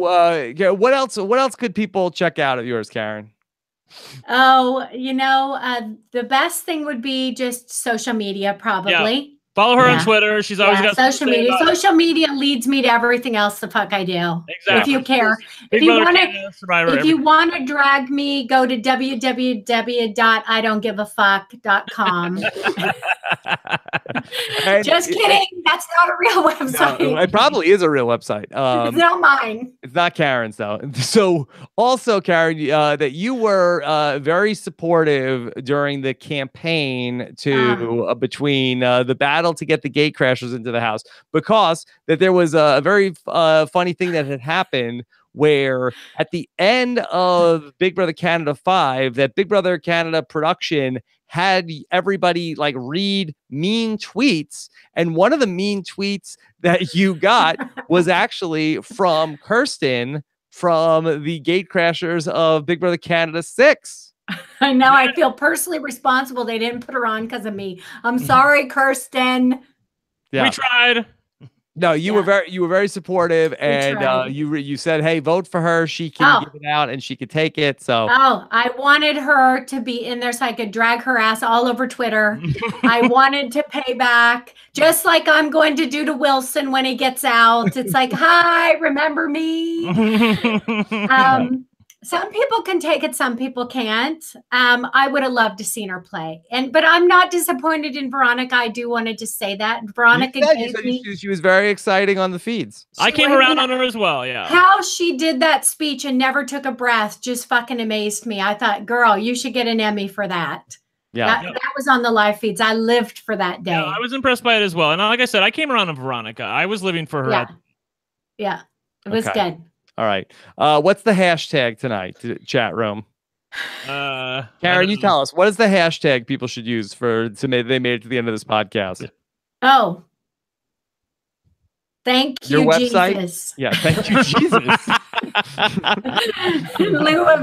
what else could people check out of yours, Karen? Oh, the best thing would be just social media, probably. Yeah. Follow her on Twitter. She's always got social media. Social media leads me to everything else the fuck I do. Exactly. If you care. If you want to drag me, go to www.idon'tgiveafuck.com. Just kidding. That's not a real website. No, it probably is a real website. It's not mine. It's not Karen's though. So also, Karen, that you were very supportive during the campaign between the battle to get the gate crashers into the house, because that there was a very funny thing that had happened where at the end of Big Brother Canada 5, that Big Brother Canada production had everybody like read mean tweets, and one of the mean tweets that you got was actually from Kirsten from the gate crashers of Big Brother Canada 6. I know. I feel personally responsible. They didn't put her on because of me. I'm sorry, Kirsten. Yeah. We tried. No, you were very supportive, and you said, "Hey, vote for her. She can give it out, and she could take it." So, I wanted her to be in there so I could drag her ass all over Twitter. I wanted to pay back, just like I'm going to do to Wilson when he gets out. It's like, "Hi, remember me?" Some people can take it, some people can't. I would have loved to seen her play, but I'm not disappointed in Veronica. I do want to just say that Veronica she was very exciting on the feeds. I came around on her as well. Yeah, how she did that speech and never took a breath just fucking amazed me. I thought, girl, you should get an Emmy for that. Yeah. That was on the live feeds. I lived for that day. Yeah, I was impressed by it as well. And like I said, I came around on Veronica. I was living for her. Yeah. Yeah. It was good. All right. What's the hashtag tonight, chat room? Karen, you tell us. What is the hashtag people should use they made it to the end of this podcast? Oh. Thank you, Your website? Jesus. Yeah, thank you, Jesus. In lieu of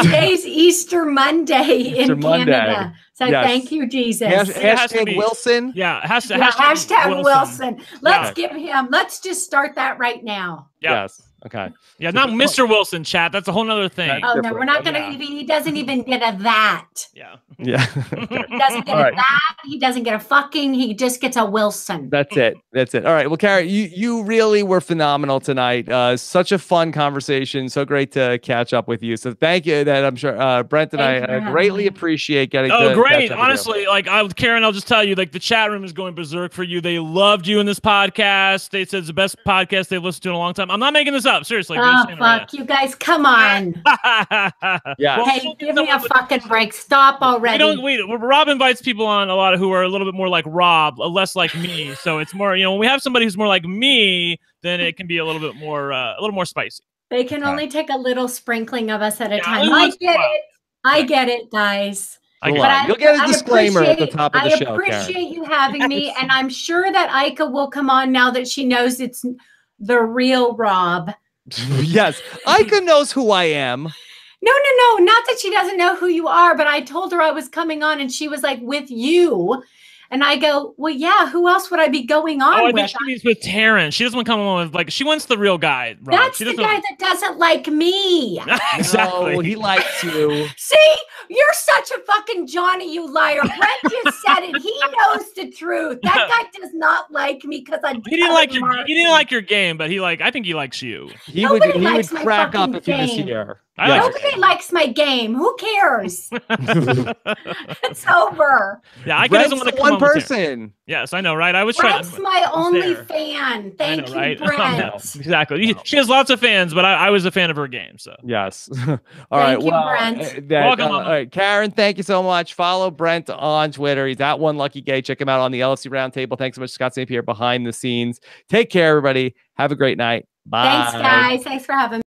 today's Easter Monday in Canada. So thank you, Jesus. Hashtag Wilson. Yeah, hashtag Wilson. Let's just start that right now. Yeah. Yes. Okay. Yeah, not Mr. Wilson, chat. That's a whole nother thing. Oh no, we're not gonna. He doesn't even get a that. Yeah. Yeah. He doesn't get a that. He doesn't get a fucking. He just gets a Wilson. That's it. That's it. All right. Well, Karen, you really were phenomenal tonight. Such a fun conversation. So great to catch up with you. So thank you. That I'm sure Brent and I greatly appreciate getting. Oh, great! Honestly, Karen, I'll just tell you, like the chat room is going berserk for you. They loved you in this podcast. They said it's the best podcast they've listened to in a long time. I'm not making this up. Seriously. Oh, fuck. You guys, come on. Yeah. Hey, give me a fucking break. Stop already. Rob invites people on a lot who are a little bit more like Rob, less like me. So it's more, when we have somebody who's more like me, then it can be a little bit more, a little more spicy. They can only take a little sprinkling of us at a time. I get it. I get it, guys. You'll get a disclaimer at the top of the show. I appreciate you having me, and I'm sure that Ika will come on now that she knows it's the real Rob. Yes, Ika knows who I am. No, not that she doesn't know who you are, but I told her I was coming on, and she was like, with you. And I go, well, yeah, who else would I be going on with? I think she means with Taryn. She doesn't want to come on with, she wants the real guy, Rob. That's the guy that doesn't like me. Exactly. No, he likes you. See, you're such a fucking Johnny, you liar. Brent just said it. He knows the truth. That guy does not like me because he didn't like your game, but I think he likes you. He would crack up if he was here. Nobody likes my game. Who cares? It's over. Yeah, I doesn't want to come one person. Yes, I know, right? I was Brent's trying. my only fan. Thank you, Brent. Exactly. She has lots of fans, but I was a fan of her game. So yes. All right. Thank you, Brent. Welcome. All right, Karen. Thank you so much. Follow Brent on Twitter. He's at One Lucky Gay. Check him out on the LFC Roundtable. Thanks so much, Scott St. Pierre, behind the scenes. Take care, everybody. Have a great night. Bye. Thanks, guys. Thanks for having me.